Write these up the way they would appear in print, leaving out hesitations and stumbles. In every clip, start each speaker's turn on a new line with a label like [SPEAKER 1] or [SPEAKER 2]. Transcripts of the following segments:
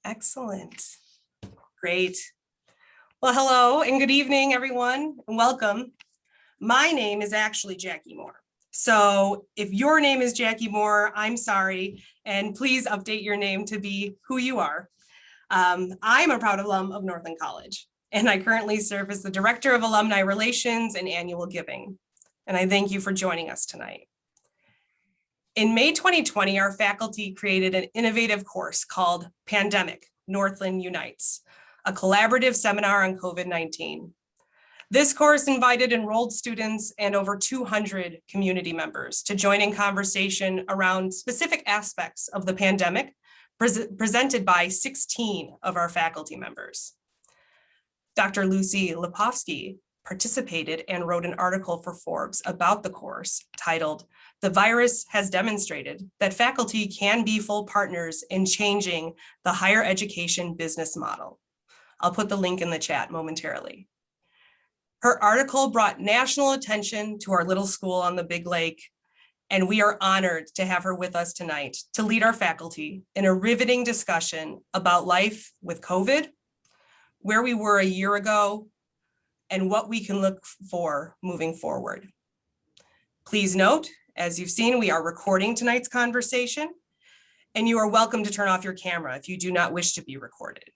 [SPEAKER 1] Excellent. Great. Well, hello and good evening, everyone, and welcome. My name is actually Jackie Moore. So if your name is Jackie Moore, I'm sorry, and please update your name to be who you are. I'm a proud alum of Northland College, and I currently serve as the Director of Alumni Relations and Annual Giving. And I thank you for joining us tonight. In May 2020, our faculty created an innovative course called Pandemic, Northland Unites, a collaborative seminar on COVID-19. This course invited enrolled students and over 200 community members to join in conversation around specific aspects of the pandemic presented by 16 of our faculty members. Dr. Lucy Lepofsky participated and wrote an article for Forbes about the course titled, "The virus has demonstrated that faculty can be full partners in changing the higher education business model." I'll put the link in the chat momentarily. Her article brought national attention to our little school on the Big Lake, and we are honored to have her with us tonight to lead our faculty in a riveting discussion about life with COVID, where we were a year ago, and what we can look for moving forward. Please note, as you've seen, we are recording tonight's conversation, and you are welcome to turn off your camera if you do not wish to be recorded.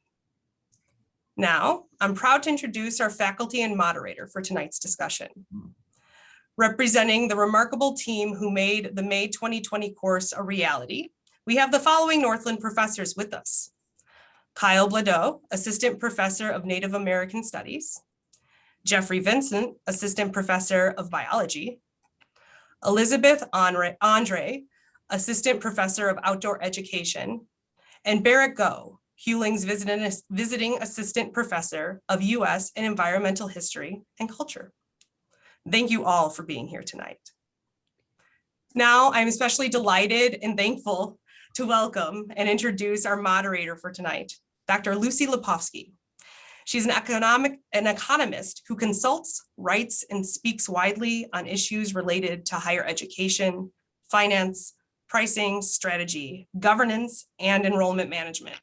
[SPEAKER 1] Now, I'm proud to introduce our faculty and moderator for tonight's discussion. Representing the remarkable team who made the May 2020 course a reality, we have the following Northland professors with us. Kyle Bladeau, Assistant Professor of Native American Studies. Jeffrey Vincent, Assistant Professor of Biology. Elizabeth Andre, Assistant Professor of Outdoor Education. And Barrett Go, Hewling's Visiting Assistant Professor of US and Environmental History and Culture. Thank you all for being here tonight. Now, I'm especially delighted and thankful to welcome and introduce our moderator for tonight, Dr. Lucy Lepofsky. She's an economist who consults, writes, and speaks widely on issues related to higher education, finance, pricing, strategy, governance, and enrollment management.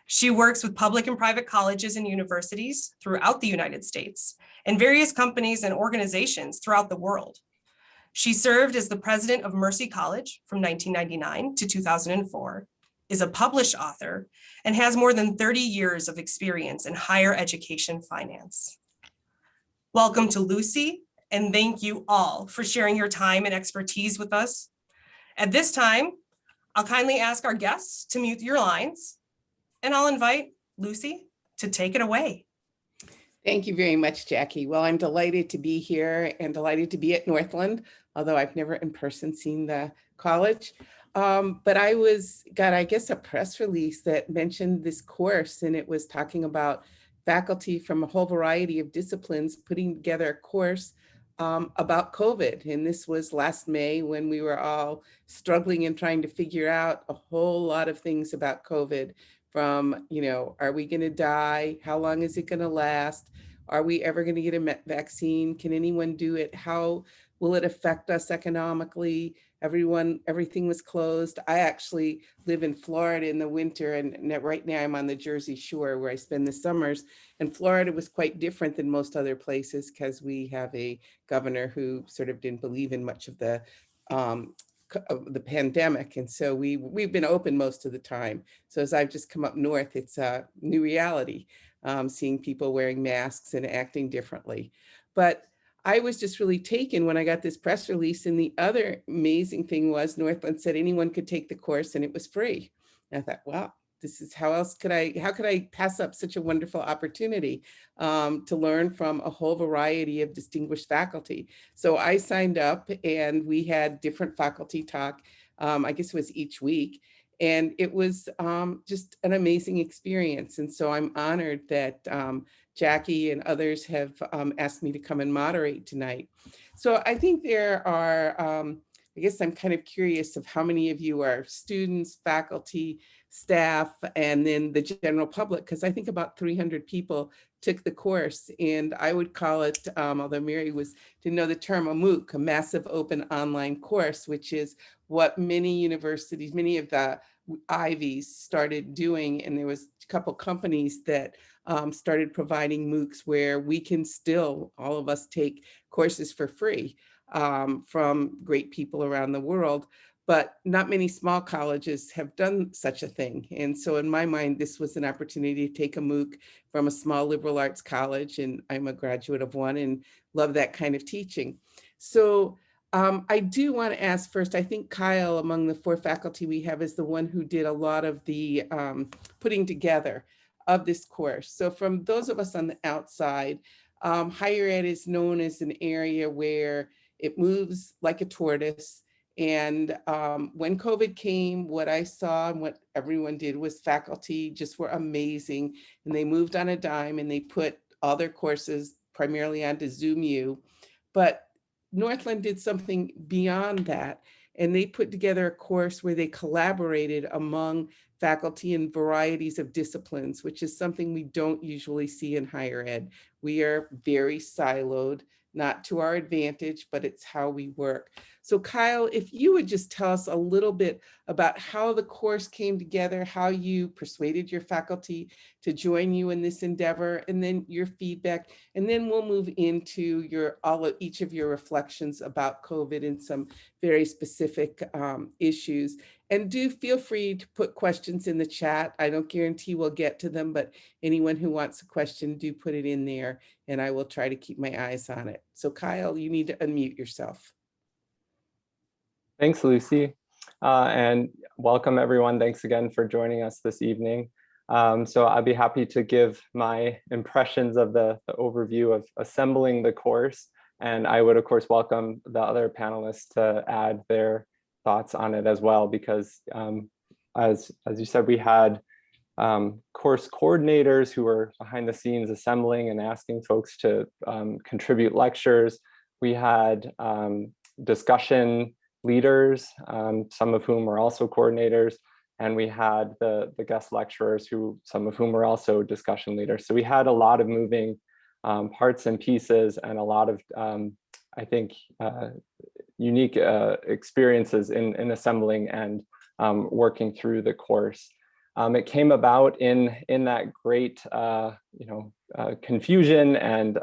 [SPEAKER 1] She works with public and private colleges and universities throughout the United States and various companies and organizations throughout the world. She served as the president of Mercy College from 1999 to 2004, is a published author, and has more than 30 years of experience in higher education finance. Welcome to Lucy, and thank you all for sharing your time and expertise with us. At this time, I'll kindly ask our guests to mute your lines, and I'll invite Lucy to take it away.
[SPEAKER 2] Thank you very much, Jackie. Well, I'm delighted to be here and delighted to be at Northland, although I've never in person seen the college. But I got, I guess, a press release that mentioned this course, and it was talking about faculty from a whole variety of disciplines putting together a course about COVID. And this was last May when we were all struggling and trying to figure out a whole lot of things about COVID from, are we going to die? How long is it going to last? Are we ever going to get a vaccine? Can anyone do it? How will it affect us economically? Everything was closed. I actually live in Florida in the winter, and right now I'm on the Jersey Shore where I spend the summers. And Florida was quite different than most other places because we have a governor who sort of didn't believe in much of the pandemic. And so we've been open most of the time. So as I've just come up north, it's a new reality, seeing people wearing masks and acting differently. But I was just really taken when I got this press release. And the other amazing thing was Northland said anyone could take the course and it was free. And I thought, wow, this is how could I pass up such a wonderful opportunity to learn from a whole variety of distinguished faculty. So I signed up and we had different faculty talk, I guess it was each week. And it was just an amazing experience. And so I'm honored that Jackie and others have asked me to come and moderate tonight. So I think there are, I guess I'm kind of curious of how many of you are students, faculty, staff, and then the general public, because I think about 300 people took the course, and I would call it, although Mary didn't know the term, a MOOC, a massive open online course, which is what many universities, many of the Ivies started doing, and there was a couple companies that started providing MOOCs where we can still, all of us, take courses for free from great people around the world. But not many small colleges have done such a thing. And so in my mind, this was an opportunity to take a MOOC from a small liberal arts college, and I'm a graduate of one and love that kind of teaching. So I do want to ask first, I think Kyle, among the 4 faculty we have, is the one who did a lot of the putting together of this course. So from those of us on the outside, higher ed is known as an area where it moves like a tortoise. And when COVID came, what I saw and what everyone did was faculty just were amazing. And they moved on a dime and they put all their courses primarily onto Zoom U. But Northland did something beyond that. And they put together a course where they collaborated among faculty in varieties of disciplines, which is something we don't usually see in higher ed. We are very siloed, not to our advantage, but it's how we work. So Kyle, if you would just tell us a little bit about how the course came together, how you persuaded your faculty to join you in this endeavor, and then your feedback, and then we'll move into each of your reflections about COVID and some very specific issues. And do feel free to put questions in the chat. I don't guarantee we'll get to them, but anyone who wants a question, do put it in there and I will try to keep my eyes on it. So Kyle, you need to unmute yourself.
[SPEAKER 3] Thanks, Lucy. And welcome everyone. Thanks again for joining us this evening. So I'd be happy to give my impressions of the overview of assembling the course. And I would, of course, welcome the other panelists to add their thoughts on it as well, because as you said, we had course coordinators who were behind the scenes assembling and asking folks to contribute lectures. We had discussion leaders, some of whom were also coordinators, and we had the guest lecturers, some of whom were also discussion leaders. So we had a lot of moving parts and pieces and a lot of, I think, unique experiences in assembling and working through the course. It came about in that great, confusion and,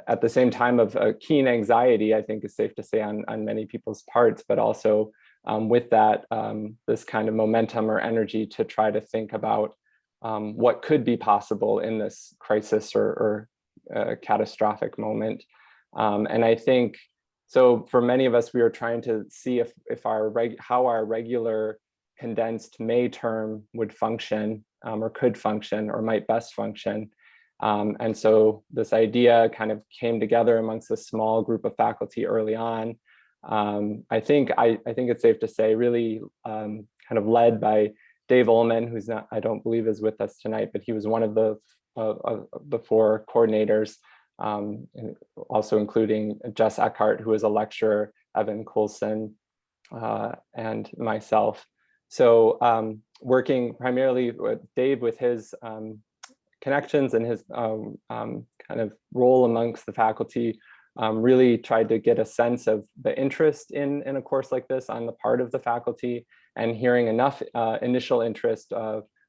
[SPEAKER 3] at the same time of keen anxiety, I think is safe to say on many people's parts, but also with that, this kind of momentum or energy to try to think about what could be possible in this crisis or catastrophic moment. And I think, so for many of us, we were trying to see if how our regular condensed May term would function or could function or might best function. And so this idea kind of came together amongst a small group of faculty early on. I think it's safe to say really kind of led by Dave Ullman, who's not, I don't believe is with us tonight, but he was one of the 4 coordinators, also including Jess Eckhart, who is a lecturer, Evan Coulson, and myself. So working primarily with Dave with his connections and his kind of role amongst the faculty, really tried to get a sense of the interest in a course like this on the part of the faculty, and hearing enough initial interest,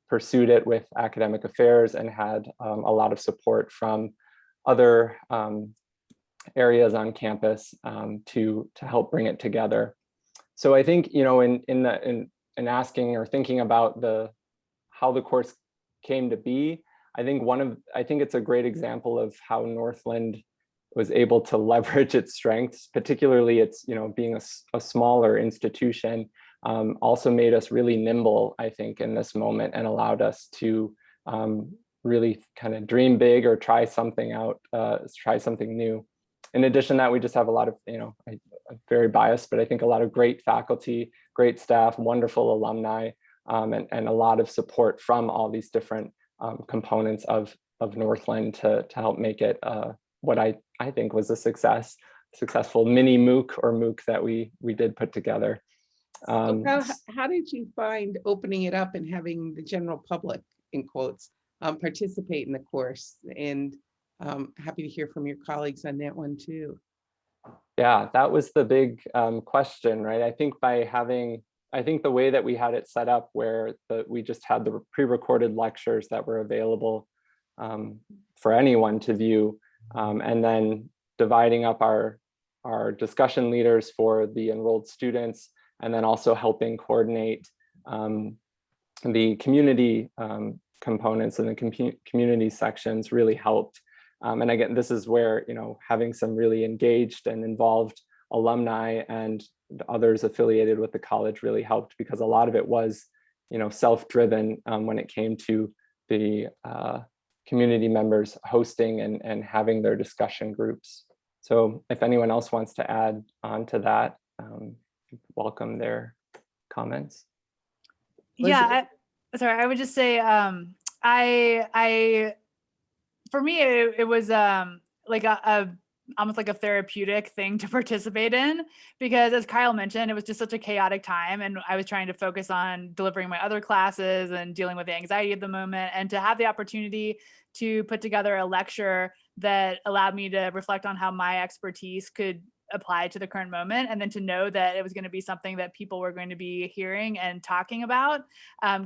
[SPEAKER 3] pursued it with academic affairs and had a lot of support from other areas on campus to help bring it together. So I think, in asking or thinking about how the course came to be, I think it's a great example of how Northland was able to leverage its strengths, particularly its, being a smaller institution, also made us really nimble, I think, in this moment, and allowed us to really kind of dream big or try something out, try something new. In addition to that, we just have a lot of, I'm very biased, but I think a lot of great faculty, great staff, wonderful alumni, and a lot of support from all these different components of Northland to help make it what I think was a successful mini MOOC or MOOC that we did put together.
[SPEAKER 2] How did you find opening it up and having the general public, in quotes, participate in the course? And happy to hear from your colleagues on that one too.
[SPEAKER 3] Yeah, that was the big question, right? I think I think the way that we had it set up where we just had the pre-recorded lectures that were available for anyone to view, and then dividing up our discussion leaders for the enrolled students, and then also helping coordinate the community components and the community sections really helped. And again, this is where, you know, having some really engaged and involved alumni and others affiliated with the college really helped, because a lot of it was, you know, self-driven when it came to the community members hosting and having their discussion groups. So if anyone else wants to add on to that, welcome their comments.
[SPEAKER 4] Yeah, sorry, I would just say, for me, it was like almost like a therapeutic thing to participate in, because as Kyle mentioned, it was just such a chaotic time, and I was trying to focus on delivering my other classes and dealing with the anxiety of the moment, and to have the opportunity to put together a lecture that allowed me to reflect on how my expertise could apply to the current moment, and then to know that it was going to be something that people were going to be hearing and talking about,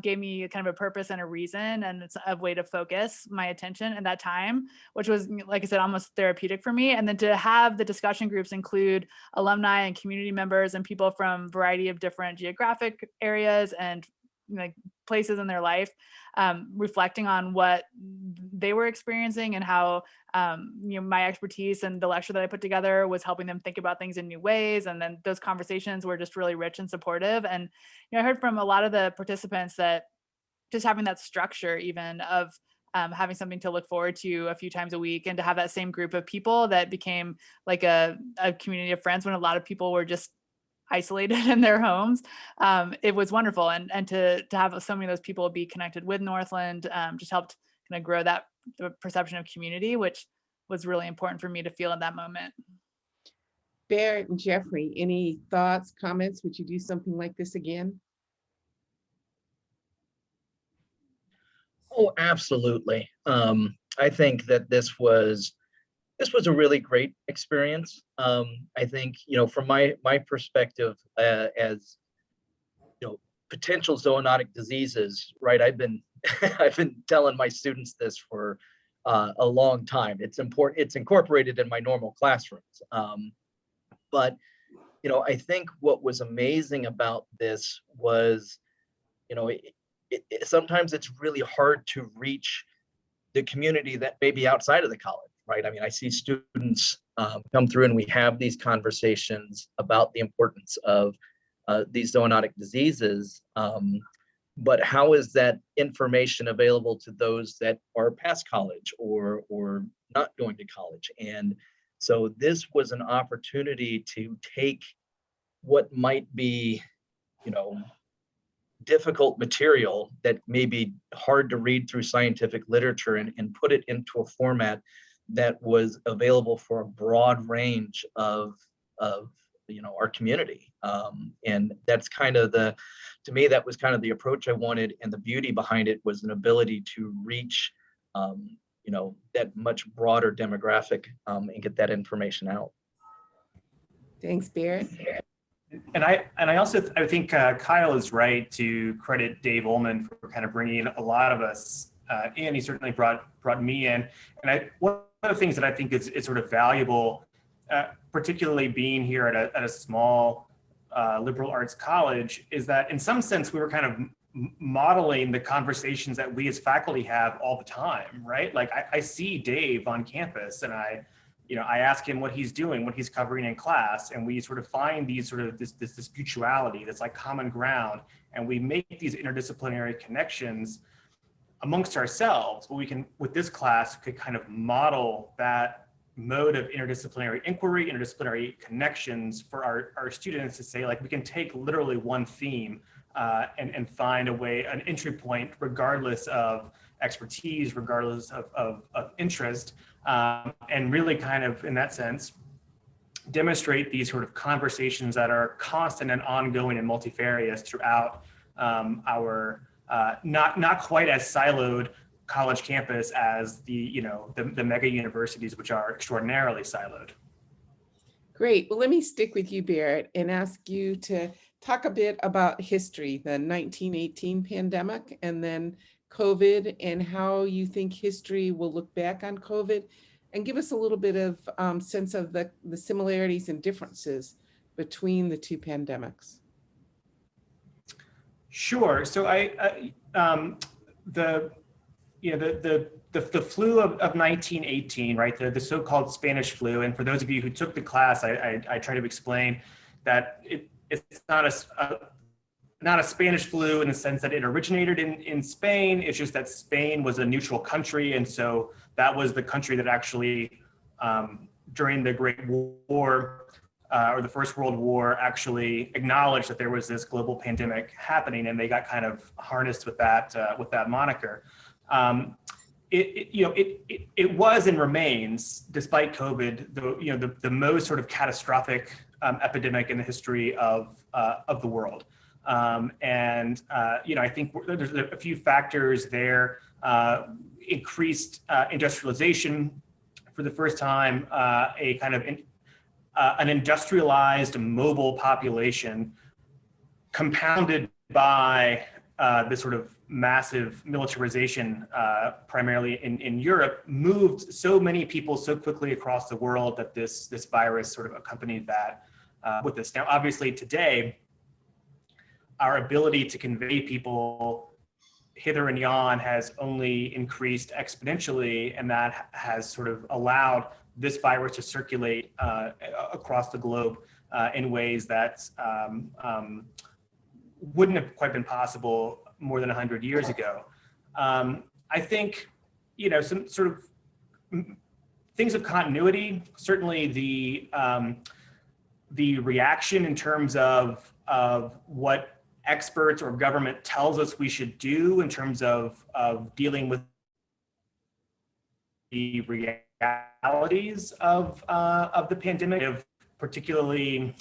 [SPEAKER 4] gave me kind of a purpose and a reason, and it's a way to focus my attention in that time, which was, like I said, almost therapeutic for me. And then to have the discussion groups include alumni and community members and people from a variety of different geographic areas and like places in their life, reflecting on what they were experiencing and how you know, my expertise and the lecture that I put together was helping them think about things in new ways. And then those conversations were just really rich and supportive. And you know, I heard from a lot of the participants that just having that structure, even of having something to look forward to a few times a week, and to have that same group of people that became like a community of friends when a lot of people were just isolated in their homes. It was wonderful. And to have so many of those people be connected with Northland just helped kind of grow that perception of community, which was really important for me to feel in that moment.
[SPEAKER 2] Barrett and Jeffrey, any thoughts, comments? Would you do something like this again?
[SPEAKER 5] Oh, absolutely. I think that this was a really great experience. I think, you know, from my perspective, as you know, potential zoonotic diseases, right? I've been I've been telling my students this for a long time. It's important. It's incorporated in my normal classrooms. But you know, I think what was amazing about this was, you know, sometimes it's really hard to reach the community that may be outside of the college, right? I mean, I see students come through and we have these conversations about the importance of these zoonotic diseases. But how is that information available to those that are past college or not going to college? And so this was an opportunity to take what might be, you know, difficult material that may be hard to read through scientific literature and put it into a format that was available for a broad range of you know, our community. And that's kind of to me, that was kind of the approach I wanted. And the beauty behind it was an ability to reach, you know, that much broader demographic and get that information out.
[SPEAKER 2] Thanks, Barrett.
[SPEAKER 6] And I also I think Kyle is right to credit Dave Ullman for kind of bringing a lot of us in. He certainly brought me in. And one of the things that I think is sort of valuable, particularly being here at a small liberal arts college, is that in some sense we were kind of modeling the conversations that we as faculty have all the time, right? Like I see Dave on campus and I ask him what he's doing, what he's covering in class, and we sort of find these sort of this mutuality that's like common ground, and we make these interdisciplinary connections amongst ourselves. But we can, with this class, could kind of model that mode of interdisciplinary inquiry, interdisciplinary connections for our students to say, like, we can take literally one theme and find a way, an entry point, regardless of expertise, regardless of interest, and really kind of, in that sense, demonstrate these sort of conversations that are constant and ongoing and multifarious throughout our not quite as siloed college campus as the mega universities, which are extraordinarily siloed.
[SPEAKER 2] Great. Well, let me stick with you, Barrett, and ask you to talk a bit about history, the 1918 pandemic, and then COVID, and how you think history will look back on COVID, and give us a little bit of sense of the similarities and differences between the two pandemics.
[SPEAKER 6] Sure. So the flu of 1918, right? The so-called Spanish flu. And for those of you who took the class, I try to explain that it's not a Spanish flu in the sense that it originated in Spain. It's just that Spain was a neutral country. And so that was the country that actually, during the Great War, or the First World War, actually acknowledged that there was this global pandemic happening, and they got kind of harnessed with that moniker. It was and remains, despite COVID, the most sort of catastrophic epidemic in the history of the world. I think there's a few factors there. Increased industrialization for the first time, a kind of an industrialized mobile population compounded by this sort of massive militarization, primarily in Europe, moved so many people so quickly across the world that this virus sort of accompanied that with this. Now, obviously today, our ability to convey people hither and yon has only increased exponentially, and that has sort of allowed this virus to circulate across the globe in ways that wouldn't have quite been possible more than 100 years ago. I think, some sort of things of continuity, certainly the reaction in terms of what experts or government tells us we should do in terms of dealing with the realities of the pandemic, particularly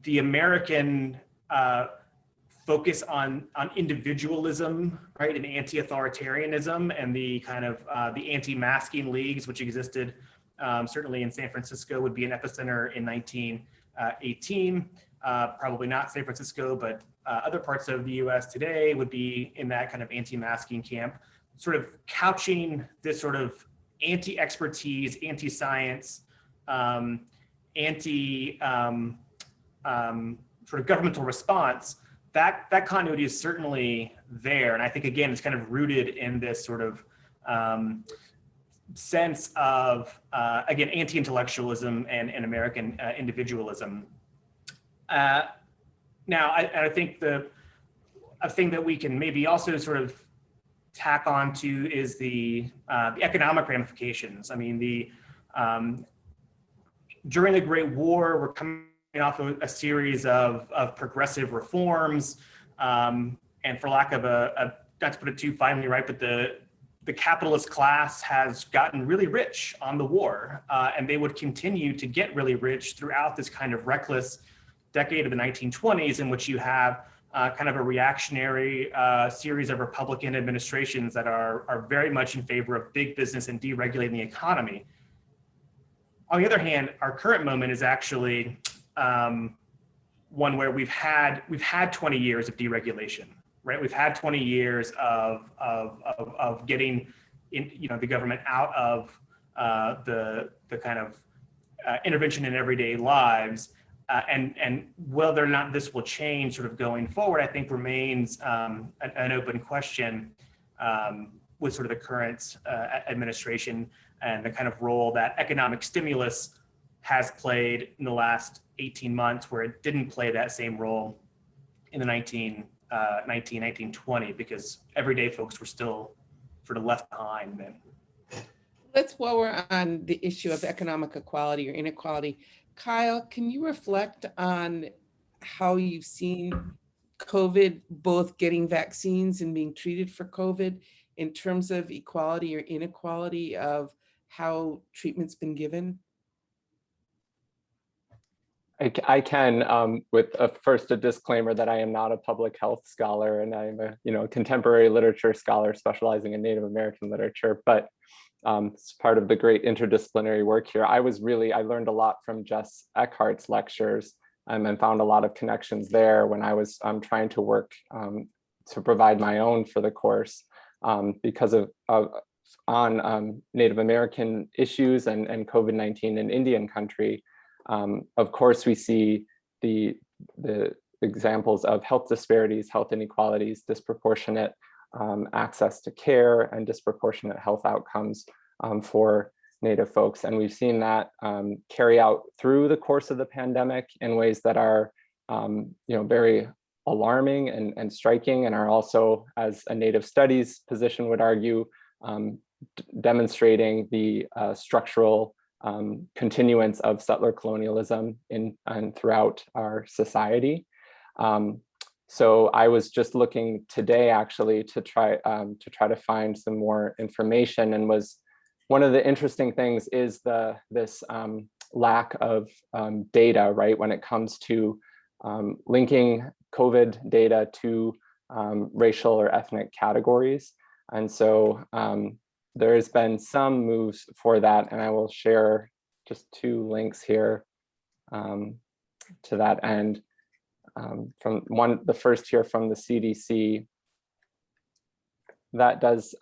[SPEAKER 6] the American focus on individualism, right, and anti-authoritarianism, and the kind of the anti-masking leagues, which existed certainly in San Francisco, would be an epicenter in 1918. Probably not San Francisco, but other parts of the US today would be in that kind of anti-masking camp, sort of couching this sort of anti-expertise, anti-science, sort of governmental response. That continuity is certainly there. And I think, again, it's kind of rooted in this sort of sense of, again, anti-intellectualism and American individualism. Now, I think a thing that we can maybe also sort of tack on to is the economic ramifications. I mean, during the Great War, we're coming off of a series of progressive reforms, and for lack of not to put it too finely, right, but the capitalist class has gotten really rich on the war, and they would continue to get really rich throughout this kind of reckless decade of the 1920s, in which you have kind of a reactionary series of Republican administrations that are very much in favor of big business and deregulating the economy. On the other hand, our current moment is actually one where we've had 20 years of deregulation, right? We've had 20 years of getting the government out of the kind of intervention in everyday lives. And whether or not this will change sort of going forward, I think remains an open question with sort of the current administration and the kind of role that economic stimulus has played in the last 18 months, where it didn't play that same role in the 1920, because everyday folks were still sort of left behind then.
[SPEAKER 2] While we're on the issue of economic equality or inequality, Kyle, can you reflect on how you've seen COVID, both getting vaccines and being treated for COVID, in terms of equality or inequality of how treatment's been given?
[SPEAKER 3] I can, with first a disclaimer that I am not a public health scholar, and I'm a contemporary literature scholar specializing in Native American literature. But it's part of the great interdisciplinary work here. I learned a lot from Jess Eckhart's lectures, and found a lot of connections there when I was trying to work to provide my own for the course, because on Native American issues and COVID-19 in Indian country. Of course, we see the examples of health disparities, health inequalities, disproportionate access to care, and disproportionate health outcomes for Native folks. And we've seen that carry out through the course of the pandemic in ways that are very alarming and striking, and are also, as a Native studies position would argue, demonstrating the structural continuance of settler colonialism in and throughout our society. So I was just looking today actually to try to find some more information, and was one of the interesting things is this lack of data, right, when it comes to linking COVID data to racial or ethnic categories. And so there has been some moves for that, and I will share just 2 links here to that end. From the first here from the CDC, that does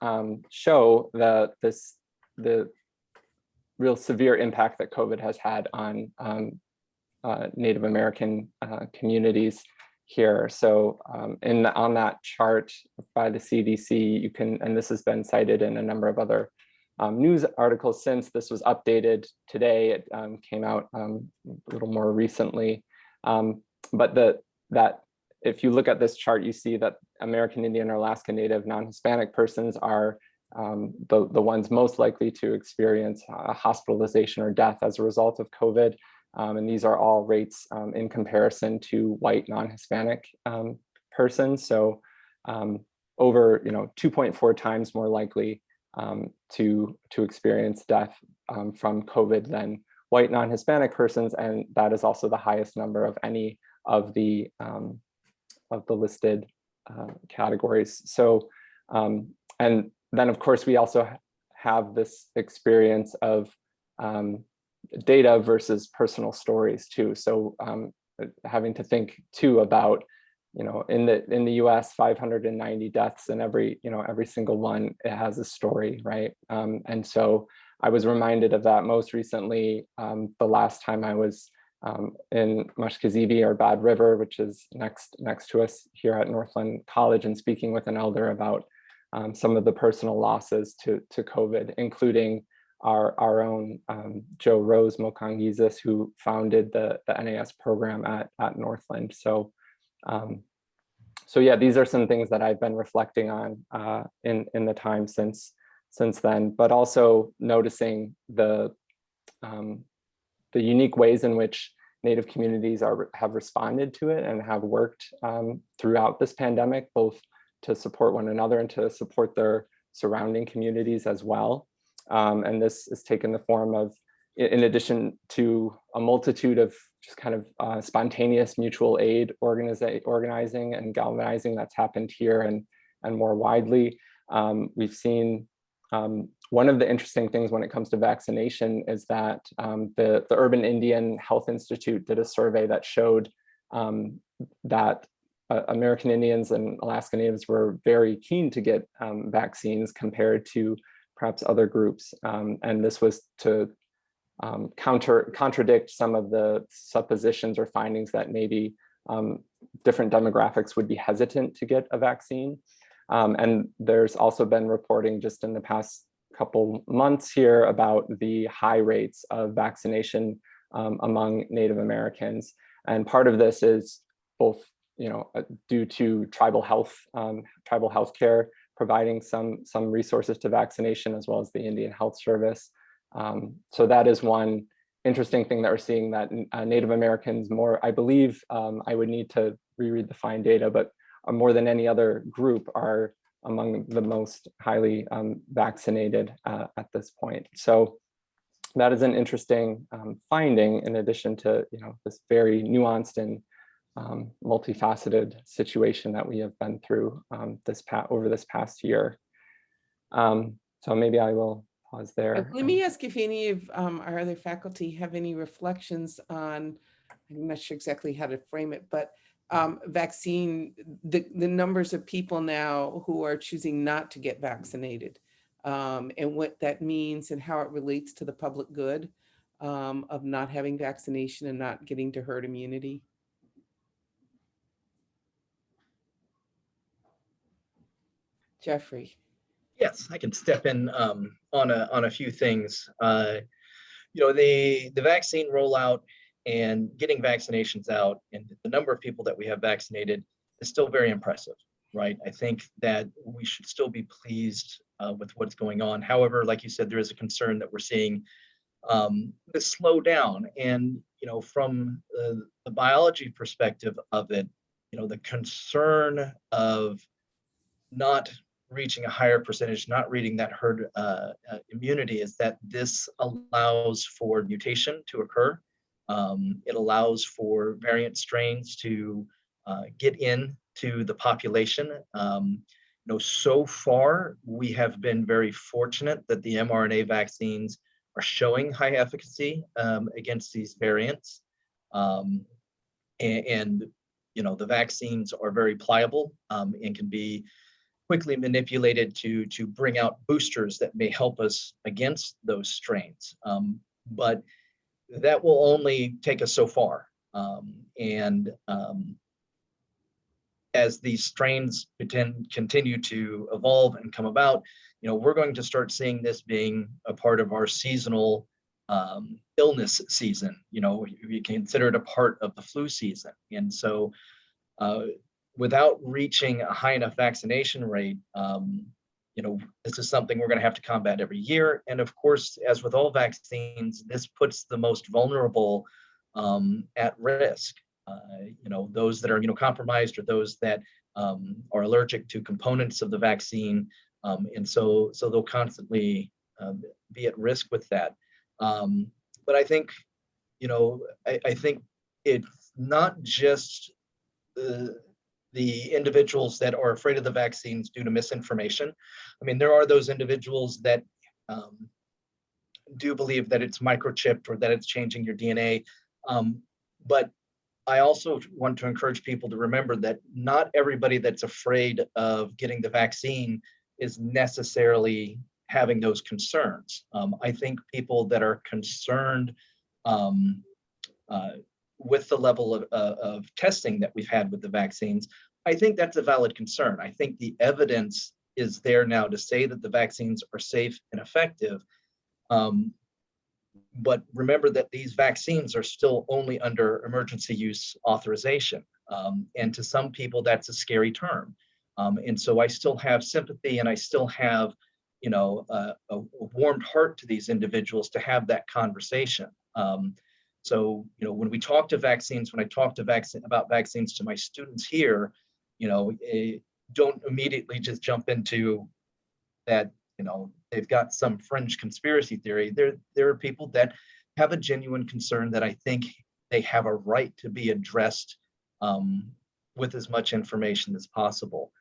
[SPEAKER 3] show the real severe impact that COVID has had on Native American communities here. So on that chart by the CDC, you can, and this has been cited in a number of other news articles since this was updated today. It came out a little more recently. But that if you look at this chart, you see that American Indian or Alaska Native non-Hispanic persons are the ones most likely to experience hospitalization or death as a result of COVID. And these are all rates in comparison to white non-Hispanic persons. So over 2.4 times more likely to experience death from COVID than white non-Hispanic persons, and that is also the highest number of any of the listed categories. So and then of course we also have this experience of data versus personal stories too. So having to think too about, in the US, 590 deaths, and every single one, it has a story, right? And so I was reminded of that most recently the last time I was in Mashkezibi, or Bad River, which is next to us here at Northland College, and speaking with an elder about some of the personal losses to COVID, including our own Joe Rose Mokangizis, who founded the NAS program at Northland. So yeah, these are some things that I've been reflecting on in the time since then, but also noticing the unique ways in which Native communities have responded to it and have worked throughout this pandemic, both to support one another and to support their surrounding communities as well. And this has taken the form of, in addition to a multitude of just kind of spontaneous mutual aid organizing and galvanizing that's happened here and more widely. We've seen one of the interesting things when it comes to vaccination is that the Urban Indian Health Institute did a survey that showed that American Indians and Alaska Natives were very keen to get vaccines compared to perhaps other groups. And this was to contradict some of the suppositions or findings that maybe different demographics would be hesitant to get a vaccine. And there's also been reporting just in the past couple months here about the high rates of vaccination among Native Americans. And part of this is both due to tribal healthcare providing some resources to vaccination, as well as the Indian Health Service. So that is one interesting thing that we're seeing, that Native Americans more, I believe, I would need to reread the fine data, but more than any other group are among the most highly vaccinated at this point. So that is an interesting finding, in addition to this very nuanced and multifaceted situation that we have been through over this past year. So maybe I will pause there.
[SPEAKER 2] Let me ask if any of our other faculty have any reflections on, I'm not sure exactly how to frame it, but vaccine, the numbers of people now who are choosing not to get vaccinated, and what that means and how it relates to the public good of not having vaccination and not getting to herd immunity. Jeffrey.
[SPEAKER 5] Yes, I can step in on a few things. The vaccine rollout and getting vaccinations out and the number of people that we have vaccinated is still very impressive, right? I think that we should still be pleased with what's going on. However, like you said, there is a concern that we're seeing this slow down. And, from the biology perspective of it, the concern of not reaching a higher percentage, not reaching that herd immunity, is that this allows for mutation to occur. It allows for variant strains to get into the population. So far, we have been very fortunate that the mRNA vaccines are showing high efficacy against these variants. The vaccines are very pliable and can be quickly manipulated to bring out boosters that may help us against those strains. But that will only take us so far. As these strains continue to evolve and come about, we're going to start seeing this being a part of our seasonal illness season. We consider it a part of the flu season. And so without reaching a high enough vaccination rate, this is something we're going to have to combat every year. And of course, as with all vaccines, this puts the most vulnerable at risk. Those that are immunocompromised or those that are allergic to components of the vaccine. And so they'll constantly be at risk with that. But I think, I think it's not just the individuals that are afraid of the vaccines due to misinformation. I mean, there are those individuals that do believe that it's microchipped or that it's changing your DNA. But I also want to encourage people to remember that not everybody that's afraid of getting the vaccine is necessarily having those concerns. I think people that are concerned with the level of testing that we've had with the vaccines, I think that's a valid concern. I think the evidence is there now to say that the vaccines are safe and effective. But remember that these vaccines are still only under emergency use authorization. And to some people, that's a scary term. And so I still have sympathy and I still have, a warm heart to these individuals to have that conversation. So, when we talk to vaccines, when I talk to about vaccines to my students here, don't immediately just jump into that, they've got some fringe conspiracy theory. There are people that have a genuine concern that I think they have a right to be addressed with as much information as possible.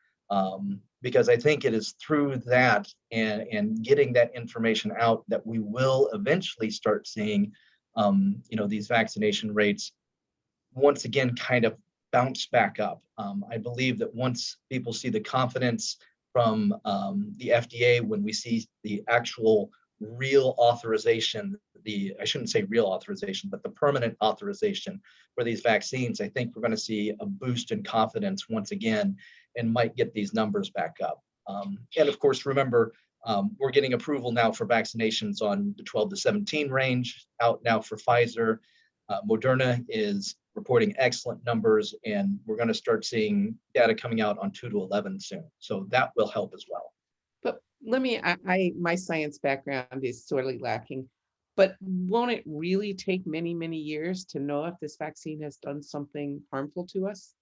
[SPEAKER 5] Because I think it is through that and getting that information out that we will eventually start seeing these vaccination rates once again kind of bounce back up. I believe that once people see the confidence from the FDA, when we see the actual real authorization, I shouldn't say real authorization, but the permanent authorization for these vaccines, I think we're going to see a boost in confidence once again and might get these numbers back up. And of course, remember, we're getting approval now for vaccinations on the 12 to 17 range out now for Pfizer. Moderna is reporting excellent numbers, and we're going to start seeing data coming out on 2 to 11 soon. So that will help as well.
[SPEAKER 2] But my science background is sorely lacking, but won't it really take many, many years to know if this vaccine has done something harmful to us?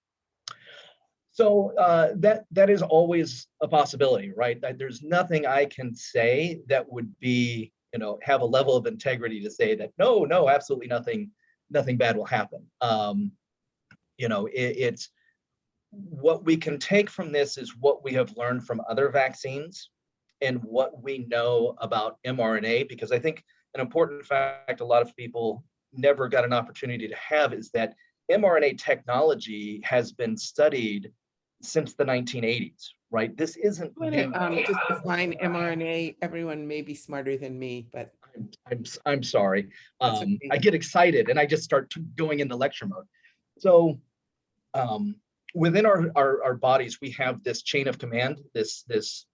[SPEAKER 5] So that is always a possibility, right? There's nothing I can say that would be, have a level of integrity to say that no, absolutely nothing bad will happen. It's what we can take from this is what we have learned from other vaccines and what we know about mRNA, because I think an important fact a lot of people never got an opportunity to have is that mRNA technology has been studied since the 1980s, right? This isn't new.
[SPEAKER 2] Just define mRNA. Everyone may be smarter than me, but
[SPEAKER 5] I'm sorry.
[SPEAKER 2] That's okay.
[SPEAKER 5] I get excited and I just start going into lecture mode. So within our bodies, we have this chain of command, this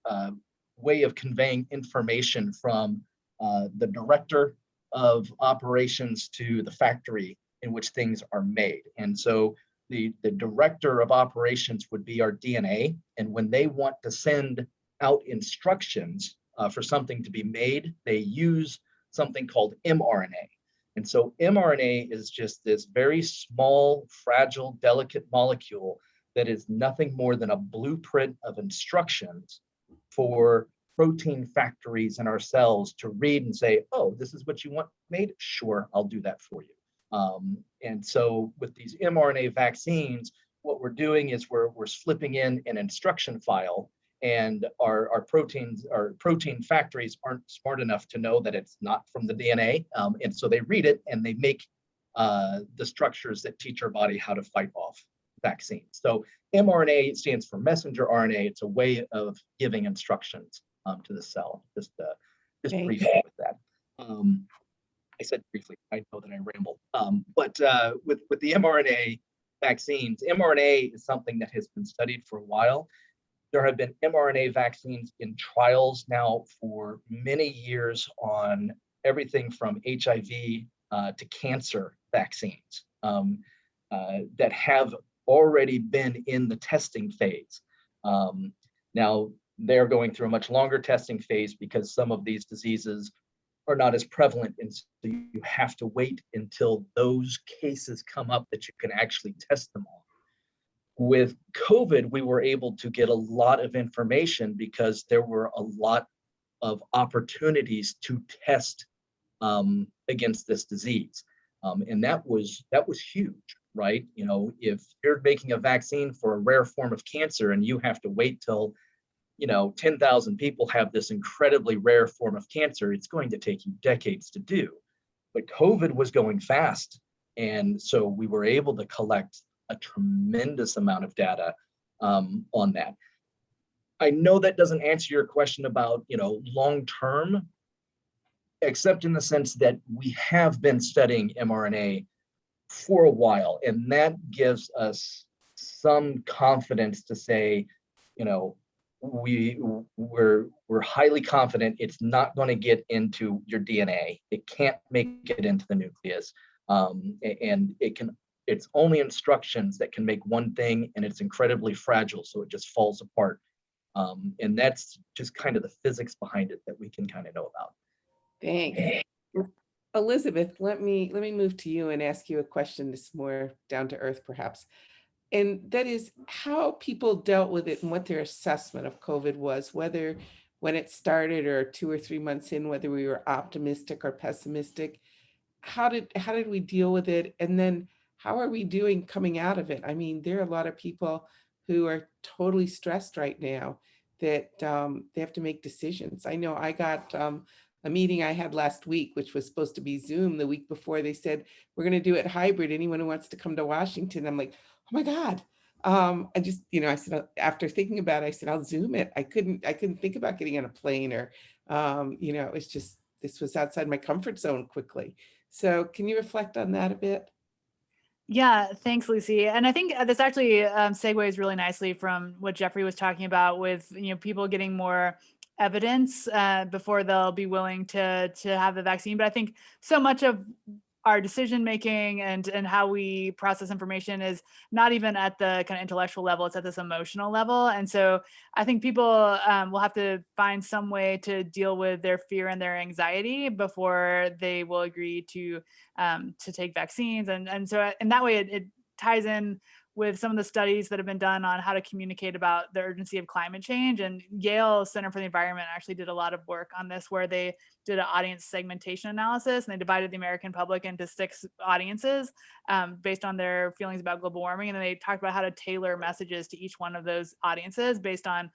[SPEAKER 5] way of conveying information from the director of operations to the factory in which things are made. And so the director of operations would be our DNA. And when they want to send out instructions for something to be made, they use something called mRNA. And so mRNA is just this very small, fragile, delicate molecule that is nothing more than a blueprint of instructions for protein factories in our cells to read and say, oh, this is what you want made? Sure, I'll do that for you. And so with these mRNA vaccines, what we're doing is we're slipping in an instruction file, and our protein factories aren't smart enough to know that it's not from the DNA. And so they read it and they make the structures that teach our body how to fight off vaccines. So mRNA stands for messenger RNA. It's a way of giving instructions to the cell. Just briefly with that. I said briefly, I know that I rambled. But with the mRNA vaccines, mRNA is something that has been studied for a while. There have been mRNA vaccines in trials now for many years on everything from HIV to cancer vaccines that have already been in the testing phase. Now, they're going through a much longer testing phase because some of these diseases are not as prevalent, and so you have to wait until those cases come up that you can actually test them on. With COVID, we were able to get a lot of information because there were a lot of opportunities to test against this disease. And that was huge, right? You know, if you're making a vaccine for a rare form of cancer and you have to wait till 10,000 people have this incredibly rare form of cancer, it's going to take you decades to do. But COVID was going fast. And so we were able to collect a tremendous amount of data on that. I know that doesn't answer your question about, long-term, except in the sense that we have been studying mRNA for a while, and that gives us some confidence to say, we're highly confident it's not going to get into your DNA. It can't make it into the nucleus, and it's only instructions that can make one thing, and it's incredibly fragile, so it just falls apart. And that's just kind of the physics behind it that we can kind of know about.
[SPEAKER 2] Thanks. Elizabeth, let me move to you and ask you a question that's more down to earth, perhaps. And that is how people dealt with it and what their assessment of COVID was, whether when it started or 2 or 3 months in, whether we were optimistic or pessimistic. How did we deal with it? And then how are we doing coming out of it? I mean, there are a lot of people who are totally stressed right now that they have to make decisions. I know I got a meeting I had last week, which was supposed to be Zoom. The week before, they said, we're going to do it hybrid. Anyone who wants to come to Washington. I'm like, oh my God. I just, I said, after thinking about it, I said, I'll Zoom it. I couldn't think about getting on a plane or, it was just, this was outside my comfort zone quickly. So can you reflect on that a bit?
[SPEAKER 4] Yeah, thanks, Lucy. And I think this actually segues really nicely from what Jeffrey was talking about with, people getting more evidence before they'll be willing to have the vaccine. But I think so much of our decision making and how we process information is not even at the kind of intellectual level, it's at this emotional level. And so I think people will have to find some way to deal with their fear and their anxiety before they will agree to take vaccines. And so in that way, it ties in with some of the studies that have been done on how to communicate about the urgency of climate change. And Yale Center for the Environment actually did a lot of work on this, where they did an audience segmentation analysis, and they divided the American public into 6 audiences based on their feelings about global warming. And then they talked about how to tailor messages to each one of those audiences based on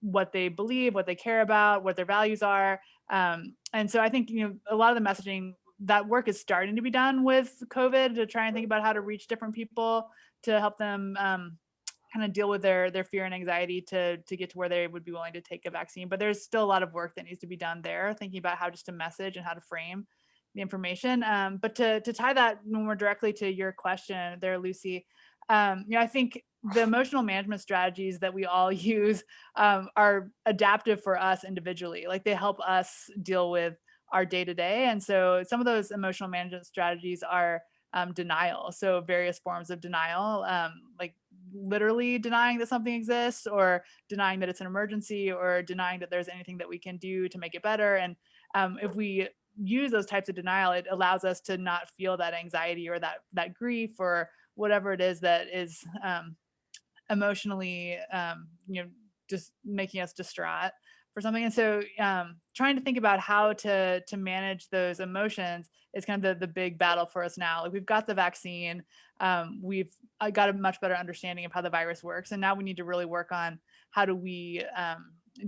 [SPEAKER 4] what they believe, what they care about, what their values are. And so I think, a lot of the messaging, that work is starting to be done with COVID, to try and think about how to reach different people, to help them kind of deal with their fear and anxiety to get to where they would be willing to take a vaccine. But there's still a lot of work that needs to be done there, thinking about how just to message and how to frame the information. But to tie that more directly to your question there, Lucy, I think the emotional management strategies that we all use are adaptive for us individually. Like, they help us deal with our day-to-day. And so some of those emotional management strategies are denial. So various forms of denial, like literally denying that something exists, or denying that it's an emergency, or denying that there's anything that we can do to make it better. And if we use those types of denial, it allows us to not feel that anxiety or that grief, or whatever it is that is emotionally, just making us distraught for something. And so trying to think about how to manage those emotions is kind of the big battle for us now. Like, we've got the vaccine, we've got a much better understanding of how the virus works, and now we need to really work on how do we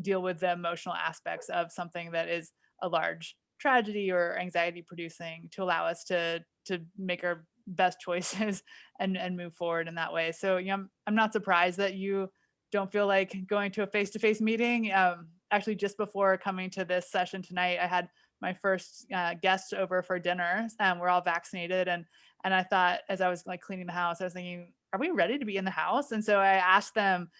[SPEAKER 4] deal with the emotional aspects of something that is a large tragedy or anxiety producing, to allow us to make our best choices and move forward in that way. So I'm not surprised that you don't feel like going to a face-to-face meeting. Actually, just before coming to this session tonight, I had my first guest over for dinner, and we're all vaccinated. And I thought, as I was like cleaning the house, I was thinking, are we ready to be in the house? And so I asked them,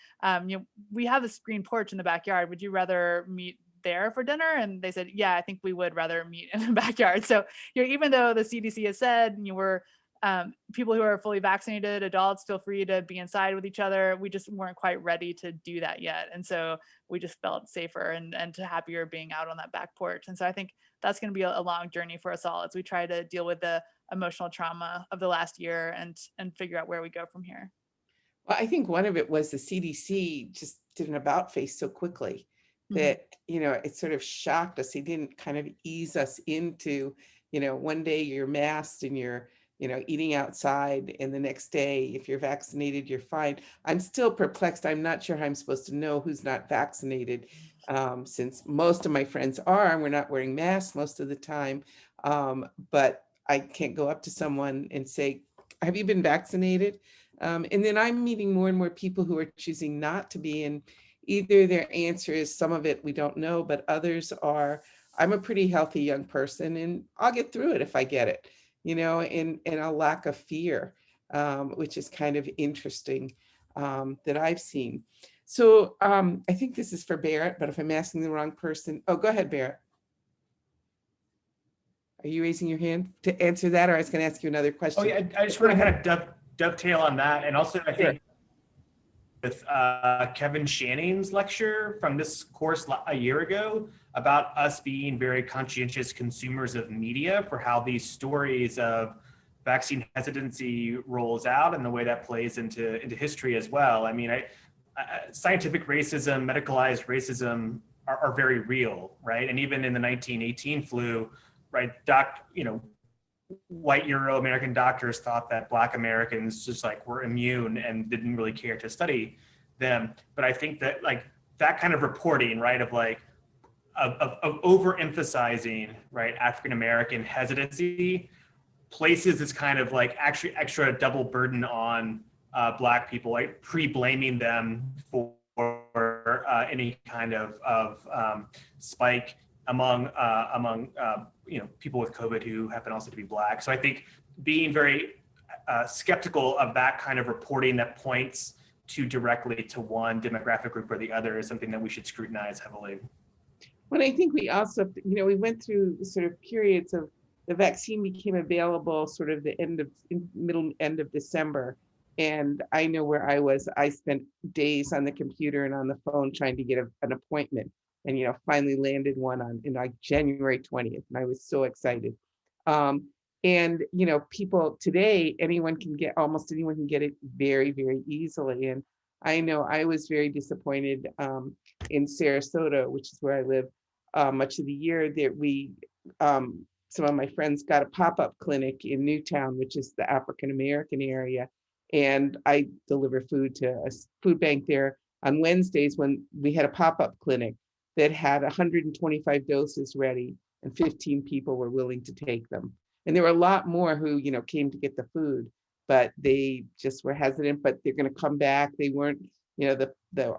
[SPEAKER 4] we have a screen porch in the backyard. Would you rather meet there for dinner? And they said, yeah, I think we would rather meet in the backyard. So even though the CDC has said we're people who are fully vaccinated, adults, feel free to be inside with each other, we just weren't quite ready to do that yet. And so we just felt safer and happier being out on that back porch. And so I think that's going to be a long journey for us all as we try to deal with the emotional trauma of the last year and figure out where we go from here.
[SPEAKER 2] Well, I think one of it was the CDC just did an about face so quickly that, it sort of shocked us. They didn't kind of ease us into, one day you're masked and you're, eating outside, and the next day, if you're vaccinated, you're fine. I'm still perplexed. I'm not sure how I'm supposed to know who's not vaccinated, since most of my friends are, and we're not wearing masks most of the time. But I can't go up to someone and say, have you been vaccinated? And then I'm meeting more and more people who are choosing not to be, and either their answer is some of it we don't know, but others are, I'm a pretty healthy young person and I'll get through it if I get it, and a lack of fear, which is kind of interesting, that I've seen. So I think this is for Barrett, but if I'm asking the wrong person, oh, go ahead, Barrett. Are you raising your hand to answer that, or I was going to ask you another question?
[SPEAKER 6] Oh yeah, I just want to kind of dovetail on that, and also I think with Kevin Shanning's lecture from this course a year ago about us being very conscientious consumers of media for how these stories of vaccine hesitancy rolls out and the way that plays into history as well. I mean, scientific racism, medicalized racism are very real, right? And even in the 1918 flu, right, white Euro-American doctors thought that Black Americans just like were immune and didn't really care to study them. But I think that like that kind of reporting, right, of like of overemphasizing, right, African-American hesitancy places this kind of like actually extra double burden on Black people, like pre-blaming them for any kind of spike among people with COVID who happen also to be Black. So I think being very skeptical of that kind of reporting that points too directly to one demographic group or the other is something that we should scrutinize heavily.
[SPEAKER 2] Well, I think we also, we went through sort of periods of the vaccine became available sort of the middle end of December. And I know where I was, I spent days on the computer and on the phone trying to get an appointment, and finally landed one on like January 20th, and I was so excited. And, people today, almost anyone can get it very, very easily. And I know I was very disappointed in Sarasota, which is where I live much of the year, that some of my friends got a pop-up clinic in Newtown, which is the African American area. And I deliver food to a food bank there on Wednesdays when we had a pop-up clinic that had 125 doses ready and 15 people were willing to take them. And there were a lot more who, came to get the food, but they just were hesitant, but they're going to come back. They weren't,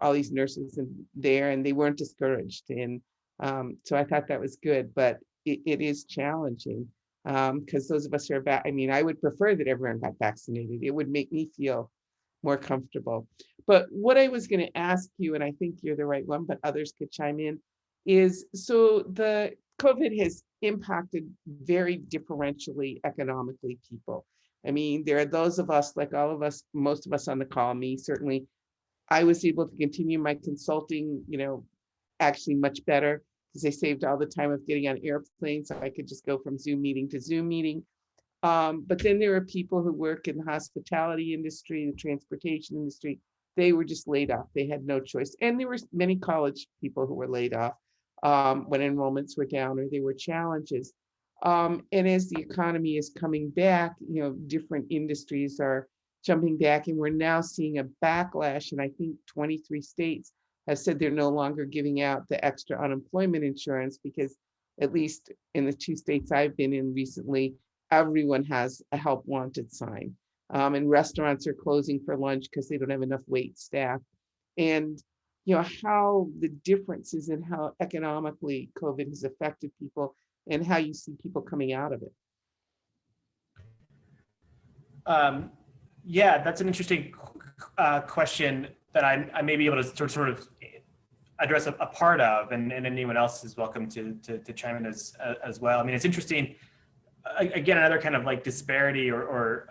[SPEAKER 2] all these nurses there, and they weren't discouraged. And so I thought that was good, but it is challenging because those of us who are I would prefer that everyone got vaccinated. It would make me feel more comfortable. But what I was going to ask you, and I think you're the right one, but others could chime in, is so the COVID has impacted very differentially economically people. There are those of us, like all of us, most of us on the call, me certainly, I was able to continue my consulting, actually much better because I saved all the time of getting on airplanes. So I could just go from Zoom meeting to Zoom meeting. But then there are people who work in the hospitality industry, the transportation industry. They were just laid off. They had no choice. And there were many college people who were laid off when enrollments were down or there were challenges. And as the economy is coming back, different industries are jumping back, and we're now seeing a backlash. And I think 23 states have said they're no longer giving out the extra unemployment insurance because, at least in the 2 states I've been in recently, everyone has a help wanted sign. And restaurants are closing for lunch because they don't have enough wait staff. And how the differences in how economically COVID has affected people and how you see people coming out of it.
[SPEAKER 6] Yeah, that's an interesting question that I may be able to sort of address a part of, and anyone else is welcome to chime in as well. It's interesting. Again, another kind of like disparity or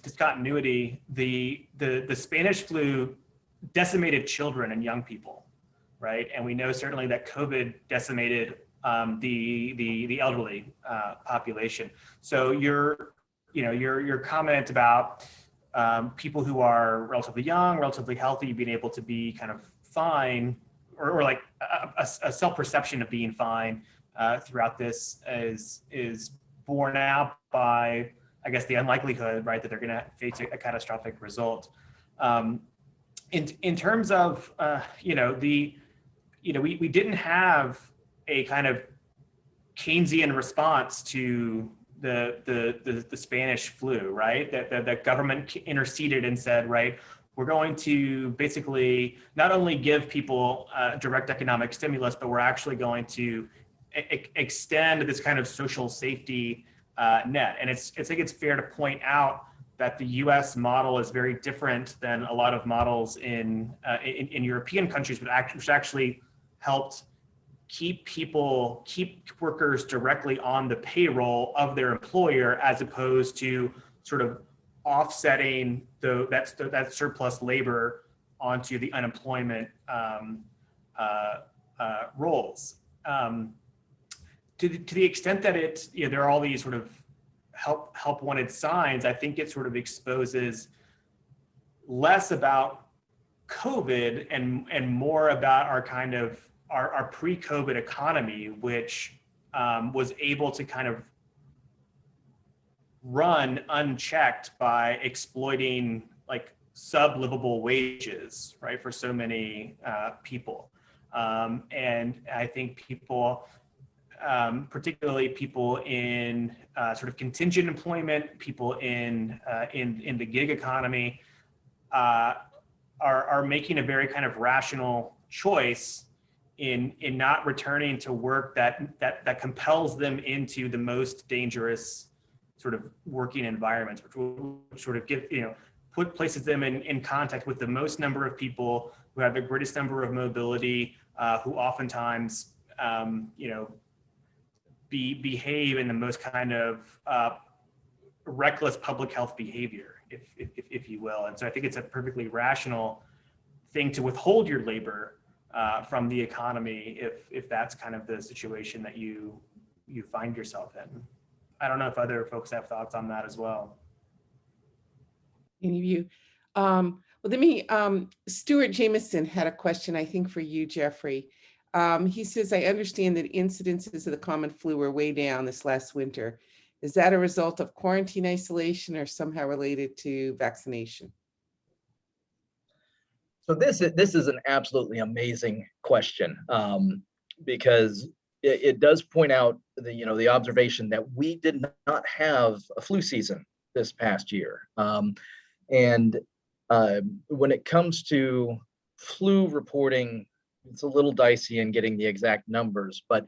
[SPEAKER 6] discontinuity. The Spanish flu decimated children and young people, right? And we know certainly that COVID decimated the elderly population. So your comment about people who are relatively young, relatively healthy, being able to be kind of fine, or like a self-perception of being fine throughout this is borne out by, I guess, the unlikelihood, right, that they're going to face a catastrophic result. In terms of, we didn't have a kind of Keynesian response to the Spanish flu, right? That the government interceded and said, right, we're going to basically not only give people direct economic stimulus, but we're actually going to extend this kind of social safety net. And I think it's fair to point out that the U.S. model is very different than a lot of models in European countries, which actually helped keep workers directly on the payroll of their employer, as opposed to sort of offsetting that surplus labor onto the unemployment rolls. To the extent that there are all these sort of help wanted signs, I think it sort of exposes less about COVID and more about our kind of our pre-COVID economy, which was able to kind of run unchecked by exploiting like sub-livable wages, right, for so many people. And I think people, particularly people in sort of contingent employment, people in the gig economy, are making a very kind of rational choice in not returning to work that compels them into the most dangerous sort of working environments, which sort of places them in contact with the most number of people who have the greatest number of mobility, who oftentimes behave in the most kind of reckless public health behavior, if you will. And so I think it's a perfectly rational thing to withhold your labor from the economy if that's kind of the situation that you find yourself in. I don't know if other folks have thoughts on that as well.
[SPEAKER 2] Any of you? Well, let me, Stuart Jameson had a question, I think, for you, Jeffrey. He says, I understand that incidences of the common flu were way down this last winter. Is that a result of quarantine isolation or somehow related to vaccination?
[SPEAKER 5] So this is an absolutely amazing question, because it does point out the observation that we did not have a flu season this past year. And when it comes to flu reporting, it's a little dicey in getting the exact numbers, but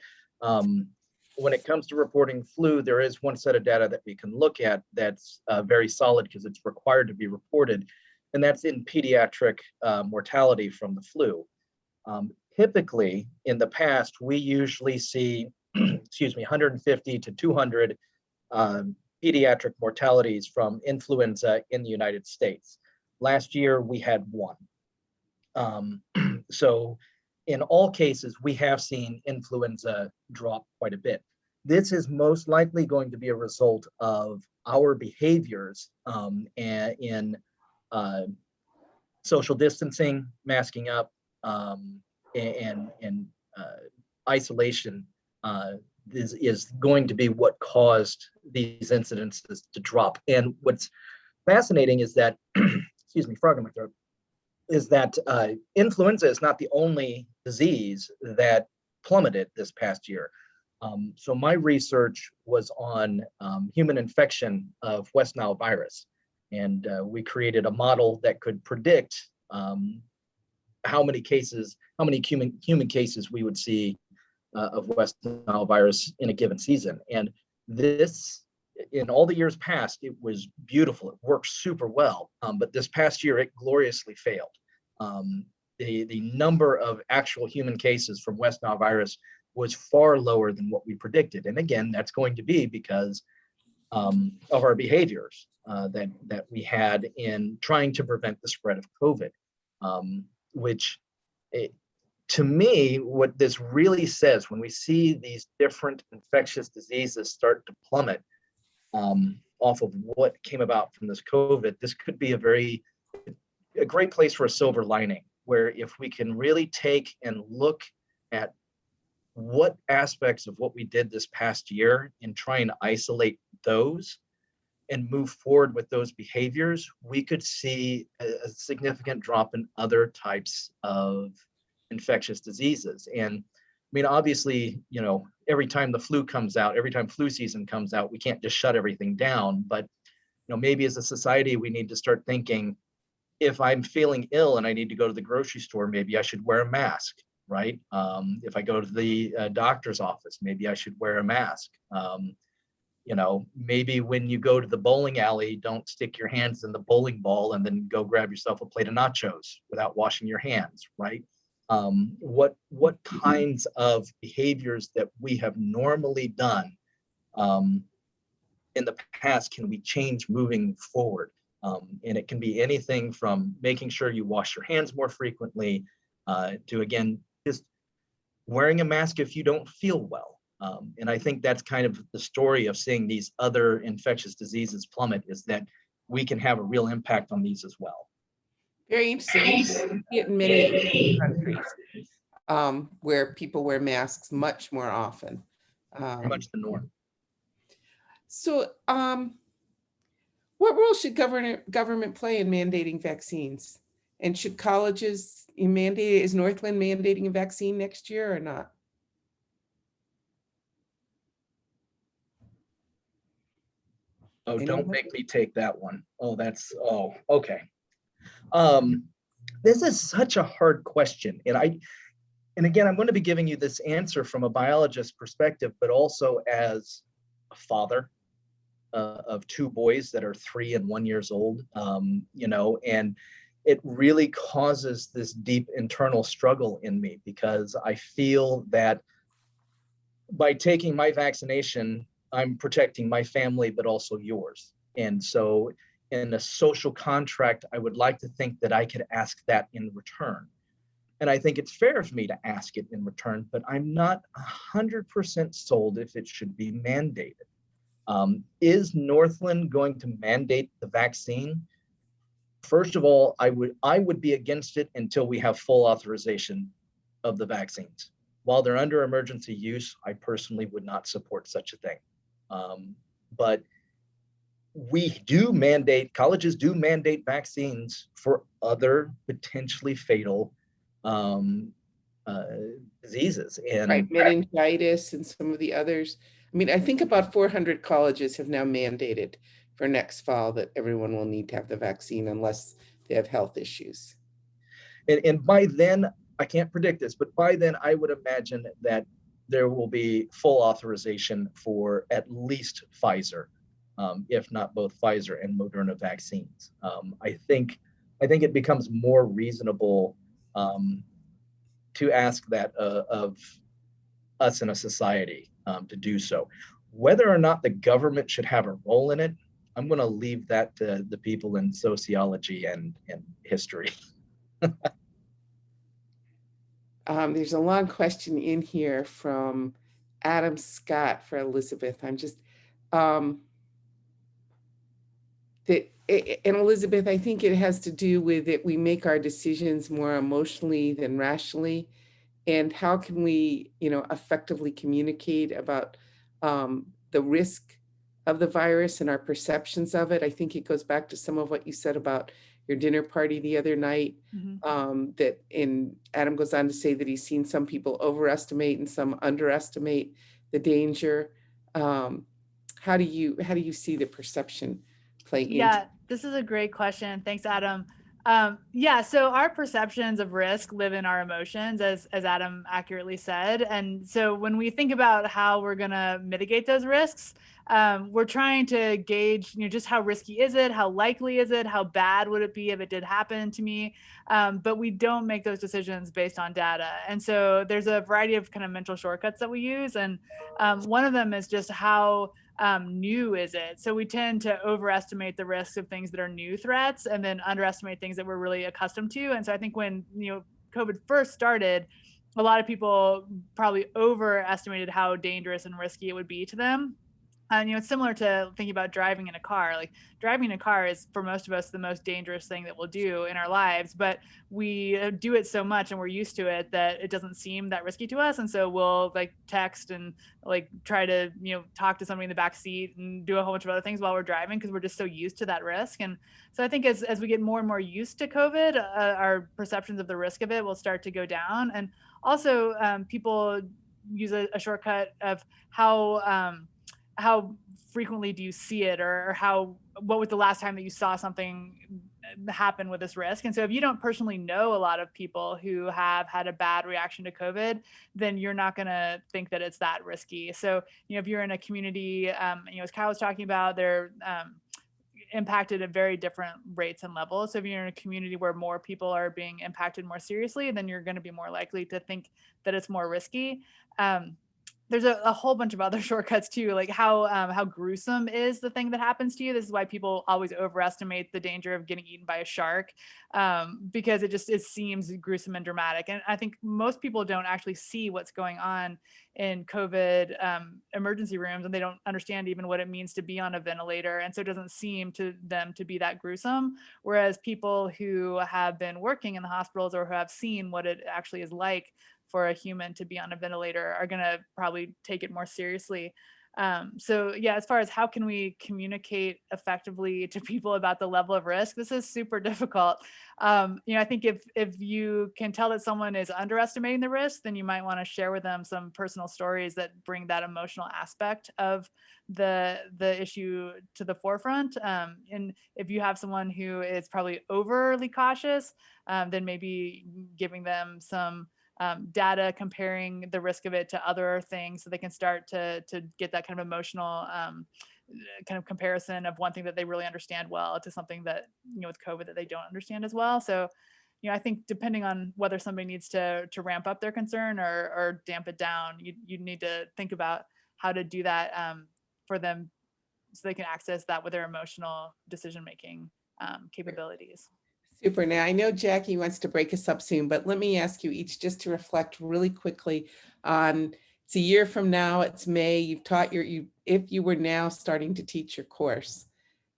[SPEAKER 5] when it comes to reporting flu, there is one set of data that we can look at that's very solid because it's required to be reported, and that's in pediatric mortality from the flu. Typically, in the past, we usually see, 150 to 200 pediatric mortalities from influenza in the United States. Last year, we had one. So in all cases, we have seen influenza drop quite a bit. This is most likely going to be a result of our behaviors in social distancing, masking up, and isolation is going to be what caused these incidences to drop. And what's fascinating is that, excuse me, frog in my throat, is that influenza is not the only disease that plummeted this past year. So my research was on human infection of West Nile virus. And we created a model that could predict how many human cases we would see of West Nile virus in a given season. And this, in all the years past, it was beautiful. It worked super well. But this past year, it gloriously failed. The number of actual human cases from West Nile virus was far lower than what we predicted. And again, that's going to be because of our behaviors that we had in trying to prevent the spread of COVID, to me, what this really says, when we see these different infectious diseases start to plummet off of what came about from this COVID, this could be a great place for a silver lining, where if we can really take and look at what aspects of what we did this past year and try and isolate those and move forward with those behaviors, we could see a significant drop in other types of infectious diseases. And I mean, obviously, every time the flu comes out, every time flu season comes out, we can't just shut everything down. But, maybe as a society, we need to start thinking, if I'm feeling ill and I need to go to the grocery store, maybe I should wear a mask, right? If I go to the doctor's office, maybe I should wear a mask. Maybe when you go to the bowling alley, don't stick your hands in the bowling ball and then go grab yourself a plate of nachos without washing your hands, right? What kinds of behaviors that we have normally done in the past can we change moving forward? And it can be anything from making sure you wash your hands more frequently to, again, just wearing a mask if you don't feel well. And I think that's kind of the story of seeing these other infectious diseases plummet, is that we can have a real impact on these as well.
[SPEAKER 2] Very interesting. In many countries where people wear masks much more often.
[SPEAKER 5] Pretty much the norm.
[SPEAKER 2] So what role should government play in mandating vaccines? And should colleges mandate? Is Northland mandating a vaccine next year or not?
[SPEAKER 5] Oh,
[SPEAKER 2] Anyone?
[SPEAKER 5] don't make me take that one. Okay. This is such a hard question. And again, I'm going to be giving you this answer from a biologist perspective, but also as a father of two boys that are 3 and 1 years old, and it really causes this deep internal struggle in me, because I feel that by taking my vaccination, I'm protecting my family, but also yours. And so in a social contract, I would like to think that I could ask that in return. And I think it's fair of me to ask it in return, but I'm not 100% sold if it should be mandated. Is Northland going to mandate the vaccine? First of all, I would be against it until we have full authorization of the vaccines. While they're under emergency use, I personally would not support such a thing. But colleges do mandate vaccines for other potentially fatal diseases. And
[SPEAKER 2] Right, meningitis and some of the others. I mean, I think about 400 colleges have now mandated for next fall that everyone will need to have the vaccine unless they have health issues.
[SPEAKER 5] and by then, I can't predict this, but by then I would imagine that there will be full authorization for at least Pfizer, if not both Pfizer and Moderna vaccines. I think it becomes more reasonable to ask that of us in a society to do so. Whether or not the government should have a role in it, I'm going to leave that to the people in sociology and history.
[SPEAKER 2] There's a long question in here from Adam Scott for Elizabeth. I'm just, and Elizabeth, I think it has to do with that we make our decisions more emotionally than rationally. And how can we, effectively communicate about the risk of the virus and our perceptions of it? I think it goes back to some of what you said about your dinner party the other night. Adam goes on to say that he's seen some people overestimate and some underestimate the danger. How do you see the perception play into?
[SPEAKER 4] Yeah, this is a great question. Thanks, Adam. So our perceptions of risk live in our emotions, as Adam accurately said. And so when we think about how we're going to mitigate those risks, we're trying to gauge, just how risky is it? How likely is it? How bad would it be if it did happen to me? But we don't make those decisions based on data. And so there's a variety of kind of mental shortcuts that we use. And one of them is just how new is it? So we tend to overestimate the risks of things that are new threats and then underestimate things that we're really accustomed to. And so I think when, COVID first started, a lot of people probably overestimated how dangerous and risky it would be to them. And, it's similar to thinking about driving in a car. Like driving in a car is, for most of us, the most dangerous thing that we'll do in our lives, but we do it so much and we're used to it that it doesn't seem that risky to us. And so we'll text and try to, talk to somebody in the back seat and do a whole bunch of other things while we're driving because we're just so used to that risk. And so I think as we get more and more used to COVID, our perceptions of the risk of it will start to go down. And also people use a shortcut of how frequently do you see it, or what was the last time that you saw something happen with this risk? And so if you don't personally know a lot of people who have had a bad reaction to COVID, then you're not going to think that it's that risky. So, if you're in a community, as Kyle was talking about, they're impacted at very different rates and levels. So if you're in a community where more people are being impacted more seriously, then you're going to be more likely to think that it's more risky. There's a whole bunch of other shortcuts too, like how gruesome is the thing that happens to you. This is why people always overestimate the danger of getting eaten by a shark, because it seems gruesome and dramatic. And I think most people don't actually see what's going on in COVID emergency rooms, and they don't understand even what it means to be on a ventilator. And so it doesn't seem to them to be that gruesome. Whereas people who have been working in the hospitals or who have seen what it actually is like for a human to be on a ventilator are going to probably take it more seriously. So yeah, as far as how can we communicate effectively to people about the level of risk, this is super difficult. I think if you can tell that someone is underestimating the risk, then you might want to share with them some personal stories that bring that emotional aspect of the issue to the forefront. And if you have someone who is probably overly cautious, then maybe giving them some data comparing the risk of it to other things so they can start to get that kind of emotional kind of comparison of one thing that they really understand well to something that, with COVID that they don't understand as well. So, I think depending on whether somebody needs to ramp up their concern or damp it down, you need to think about how to do that for them so they can access that with their emotional decision-making capabilities.
[SPEAKER 2] Super. Now, I know Jackie wants to break us up soon, but let me ask you each just to reflect really quickly on It's a year from now, it's May, you've taught if you were now starting to teach your course,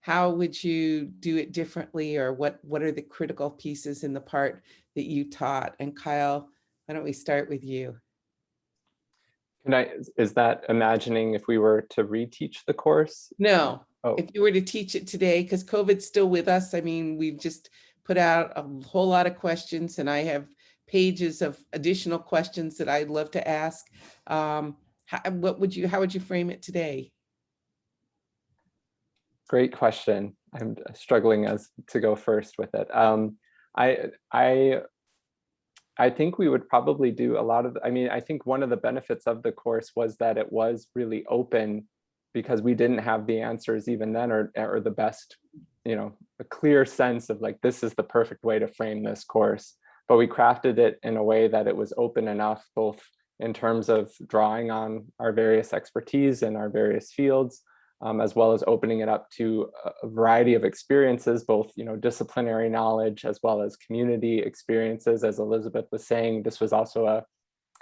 [SPEAKER 2] how would you do it differently, or what are the critical pieces in the part that you taught? And Kyle, why don't we start with you?
[SPEAKER 3] Is that imagining if we were to reteach the course?
[SPEAKER 2] No,
[SPEAKER 3] Oh,
[SPEAKER 2] if you were to teach it today, because COVID's still with us. I mean, we've just put out a whole lot of questions, and I have pages of additional questions that I'd love to ask. How would you frame it today?
[SPEAKER 3] great question. I'm struggling to go first with it. I think we would probably do a lot of, I think one of the benefits of the course was that it was really open, because we didn't have the answers even then, or the best, a clear sense of like, this is the perfect way to frame this course. But we crafted it in a way that it was open enough, both in terms of drawing on our various expertise in our various fields, as well as opening it up to a variety of experiences, both disciplinary knowledge as well as community experiences. As Elizabeth was saying, this was also a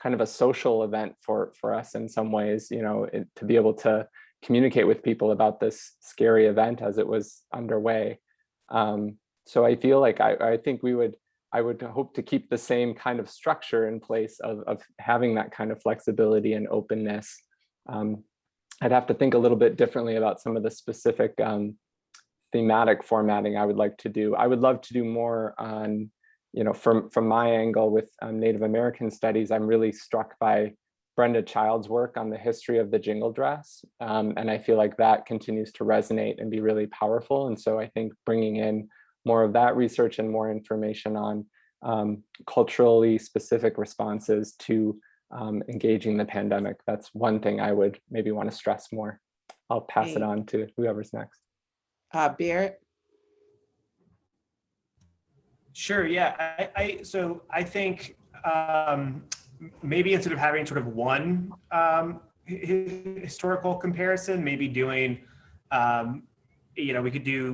[SPEAKER 3] kind of a social event for us in some ways, to be able to communicate with people about this scary event as it was underway. So I feel like I think I would hope to keep the same kind of structure in place of having that kind of flexibility and openness. I'd have to think a little bit differently about some of the specific thematic formatting I would like to do. I would love to do more on, from my angle with Native American studies. I'm really struck by Brenda Child's work on the history of the jingle dress. And I feel like that continues to resonate and be really powerful. And so I think bringing in more of that research and more information on culturally specific responses to engaging the pandemic, that's one thing I would maybe want to stress more. I'll pass it on to whoever's next.
[SPEAKER 2] Barrett?
[SPEAKER 6] Sure, yeah. So I think maybe instead of having sort of one historical comparison, maybe doing, we could do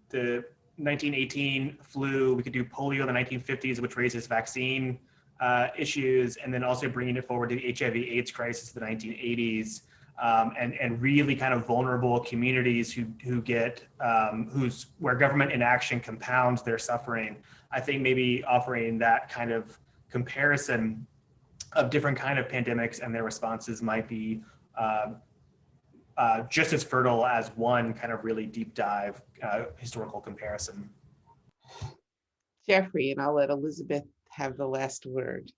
[SPEAKER 6] the 1918 flu, we could do polio in the 1950s, which raises vaccine issues, and then also bringing it forward to the HIV/AIDS crisis of the 1980s, and really kind of vulnerable communities who get where government inaction compounds their suffering. I think maybe offering that kind of comparison of different kind of pandemics and their responses might be just as fertile as one kind of really deep dive historical comparison.
[SPEAKER 2] Jeffrey, and I'll let Elizabeth have the last word.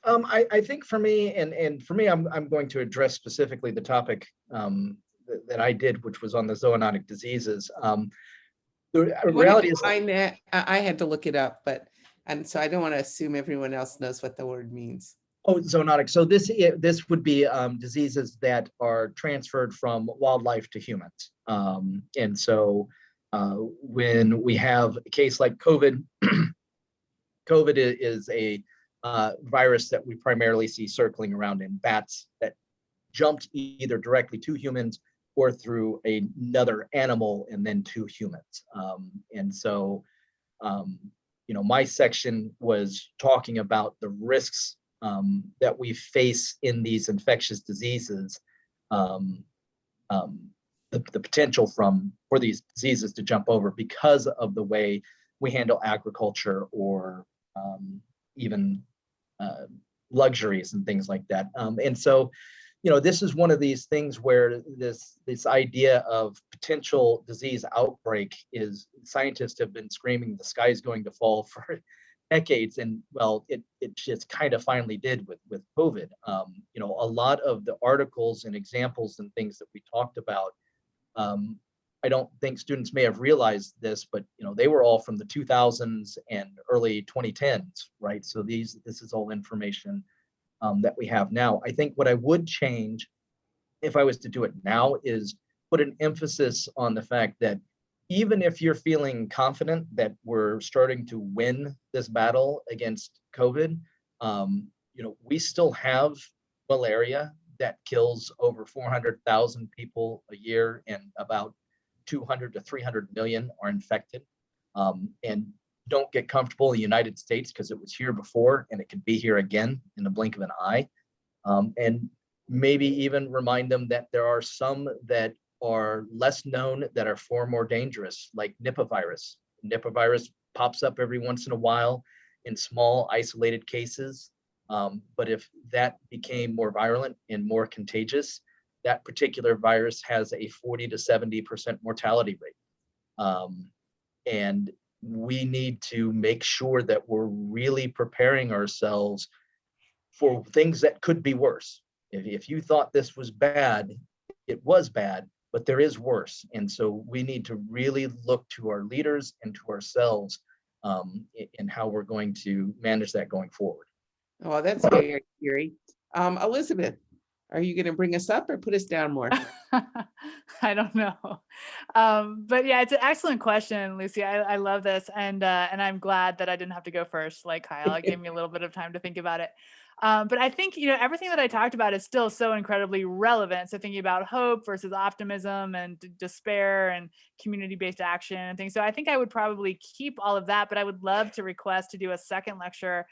[SPEAKER 5] I think for me, and for me, I'm going to address specifically the topic that I did, which was on the zoonotic diseases. The reality is,
[SPEAKER 2] I had to look it up, and so I don't want to assume everyone else knows what the word means.
[SPEAKER 5] Oh, zoonotic. So this would be diseases that are transferred from wildlife to humans. And so when we have a case like COVID, COVID is a virus that we primarily see circling around in bats that jumped either directly to humans or through another animal and then to humans. And so, my section was talking about the risks that we face in these infectious diseases, the potential for these diseases to jump over because of the way we handle agriculture or even luxuries and things like that. And so, this is one of these things where this idea of potential disease outbreak is, scientists have been screaming the sky's going to fall for decades, and well, it just kind of finally did with COVID. A lot of the articles and examples and things that we talked about, I don't think students may have realized this, but they were all from the 2000s and early 2010s, right? So this is all information that we have now. I think what I would change if I was to do it now is put an emphasis on the fact that even if you're feeling confident that we're starting to win this battle against COVID, we still have malaria that kills over 400,000 people a year, and about 200 to 300 million are infected. And don't get comfortable in the United States because it was here before and it could be here again in the blink of an eye. And maybe even remind them that there are some that are less known that are far more dangerous, like Nipah virus. Nipah virus pops up every once in a while in small isolated cases. But if that became more virulent and more contagious, that particular virus has a 40 to 70% mortality rate. And we need to make sure that we're really preparing ourselves for things that could be worse. If you thought this was bad, it was bad, but there is worse. And so we need to really look to our leaders and to ourselves in how we're going to manage that going forward.
[SPEAKER 2] Oh, that's very scary. Elizabeth, are you going to bring us up or put us down more?
[SPEAKER 4] I don't know. But yeah, it's an excellent question, Lucy. I love this. And I'm glad that I didn't have to go first, like Kyle. It gave me a little bit of time to think about it. But I think, everything that I talked about is still so incredibly relevant. So thinking about hope versus optimism and despair and community-based action and things. So I think I would probably keep all of that, but I would love to request to do a second lecture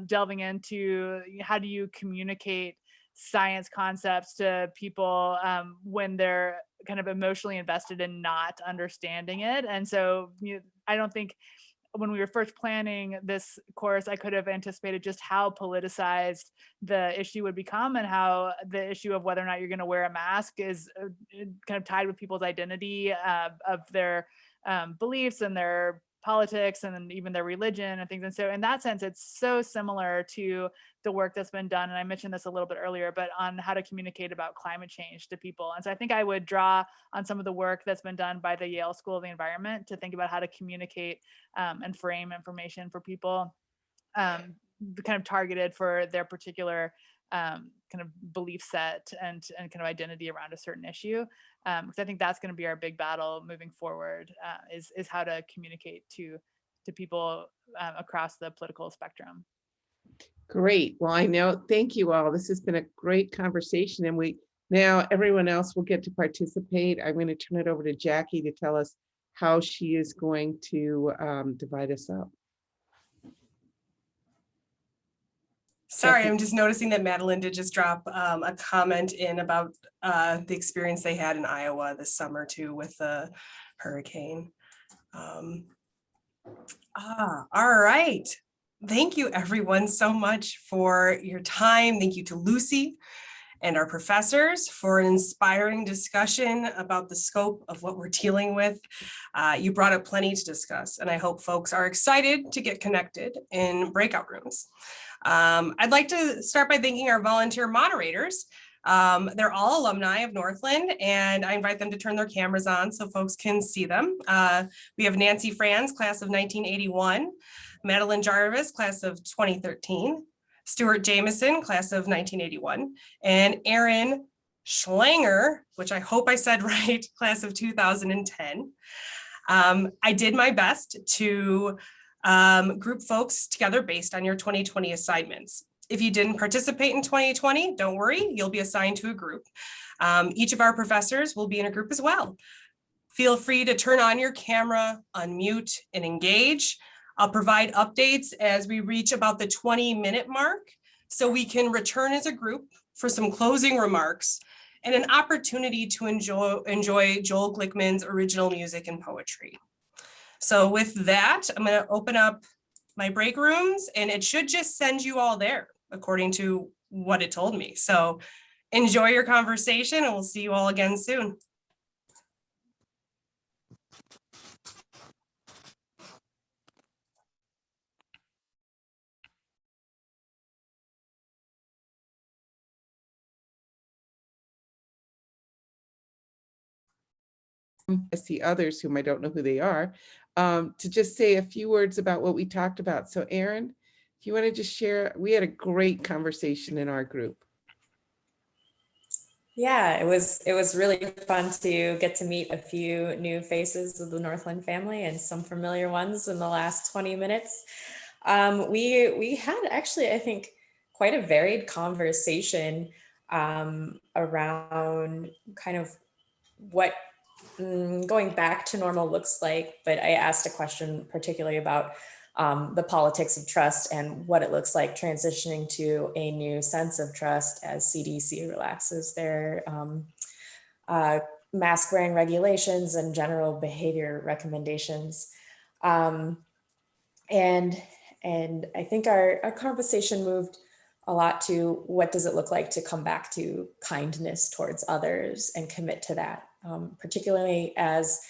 [SPEAKER 4] delving into how do you communicate science concepts to people when they're kind of emotionally invested in not understanding it. And so I don't think when we were first planning this course, I could have anticipated just how politicized the issue would become and how the issue of whether or not you're going to wear a mask is kind of tied with people's identity of their beliefs and their politics and even their religion and things. And so in that sense, it's so similar to the work that's been done. And I mentioned this a little bit earlier, but on how to communicate about climate change to people. And so I think I would draw on some of the work that's been done by the Yale School of the Environment to think about how to communicate and frame information for people kind of targeted for their particular kind of belief set and kind of identity around a certain issue. Because I think that's going to be our big battle moving forward is how to communicate to people across the political spectrum.
[SPEAKER 2] Great. Well, I know. Thank you all. This has been a great conversation, and now everyone else will get to participate. I'm going to turn it over to Jackie to tell us how she is going to divide us up.
[SPEAKER 1] Sorry, I'm just noticing that Madeline did just drop a comment in about the experience they had in Iowa this summer too with the hurricane. All right. Thank you everyone so much for your time. Thank you to Lucy and our professors for an inspiring discussion about the scope of what we're dealing with. You brought up plenty to discuss, and I hope folks are excited to get connected in breakout rooms. I'd like to start by thanking our volunteer moderators. They're all alumni of Northland, and I invite them to turn their cameras on so folks can see them. We have Nancy Franz, class of 1981, Madeline Jarvis, class of 2013, Stuart Jameson, class of 1981, and Aaron Schlanger, which I hope I said right, class of 2010. I did my best to group folks together based on your 2020 assignments. If you didn't participate in 2020, don't worry, you'll be assigned to a group. Each of our professors will be in a group as well. Feel free to turn on your camera, unmute, and engage. I'll provide updates as we reach about the 20-minute mark so we can return as a group for some closing remarks and an opportunity to enjoy Joel Glickman's original music and poetry. So with that, I'm going to open up my break rooms, and it should just send you all there according to what it told me. So enjoy your conversation, and we'll see you all again soon.
[SPEAKER 2] I see others whom I don't know who they are, to just say a few words about what we talked about. So Aaron, if you want to just share, we had a great conversation in our group.
[SPEAKER 7] Yeah, it was really fun to get to meet a few new faces of the Northland family and some familiar ones in the last 20 minutes. We had actually, I think, quite a varied conversation around kind of what going back to normal looks like, but I asked a question particularly about the politics of trust and what it looks like transitioning to a new sense of trust as CDC relaxes their mask wearing regulations and general behavior recommendations. And I think our conversation moved a lot to what does it look like to come back to kindness towards others and commit to that, particularly as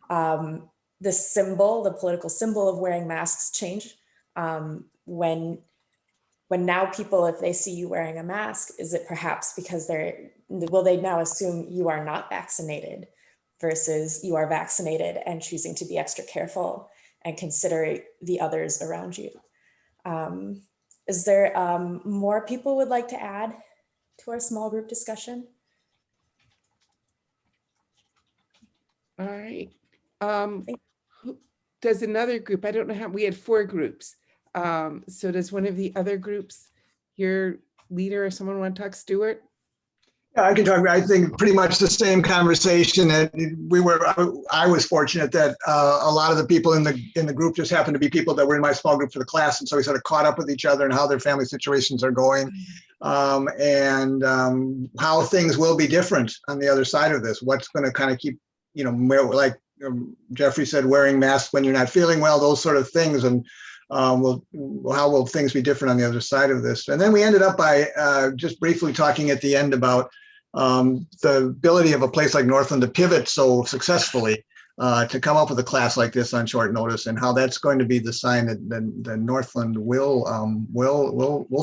[SPEAKER 7] the symbol, the political symbol of wearing masks change. When now people, if they see you wearing a mask, is it perhaps because will they now assume you are not vaccinated versus you are vaccinated and choosing to be extra careful and consider the others around you? Is there more people would like to add to our small group discussion?
[SPEAKER 2] All right. Does another group, I don't know how, we had 4 groups. So does one of the other groups, your leader or someone want to talk? Stuart?
[SPEAKER 8] Yeah, I can talk. I think pretty much the same conversation that I was fortunate that a lot of the people in the group just happened to be people that were in my small group for the class, and so we sort of caught up with each other and how their family situations are going, and how things will be different on the other side of this. What's going to kind of keep, like Jeffrey said, wearing masks when you're not feeling well, those sort of things, and how will things be different on the other side of this? And then we ended up by just briefly talking at the end about the ability of a place like Northland to pivot so successfully, to come up with a class like this on short notice, and how that's going to be the sign that Northland will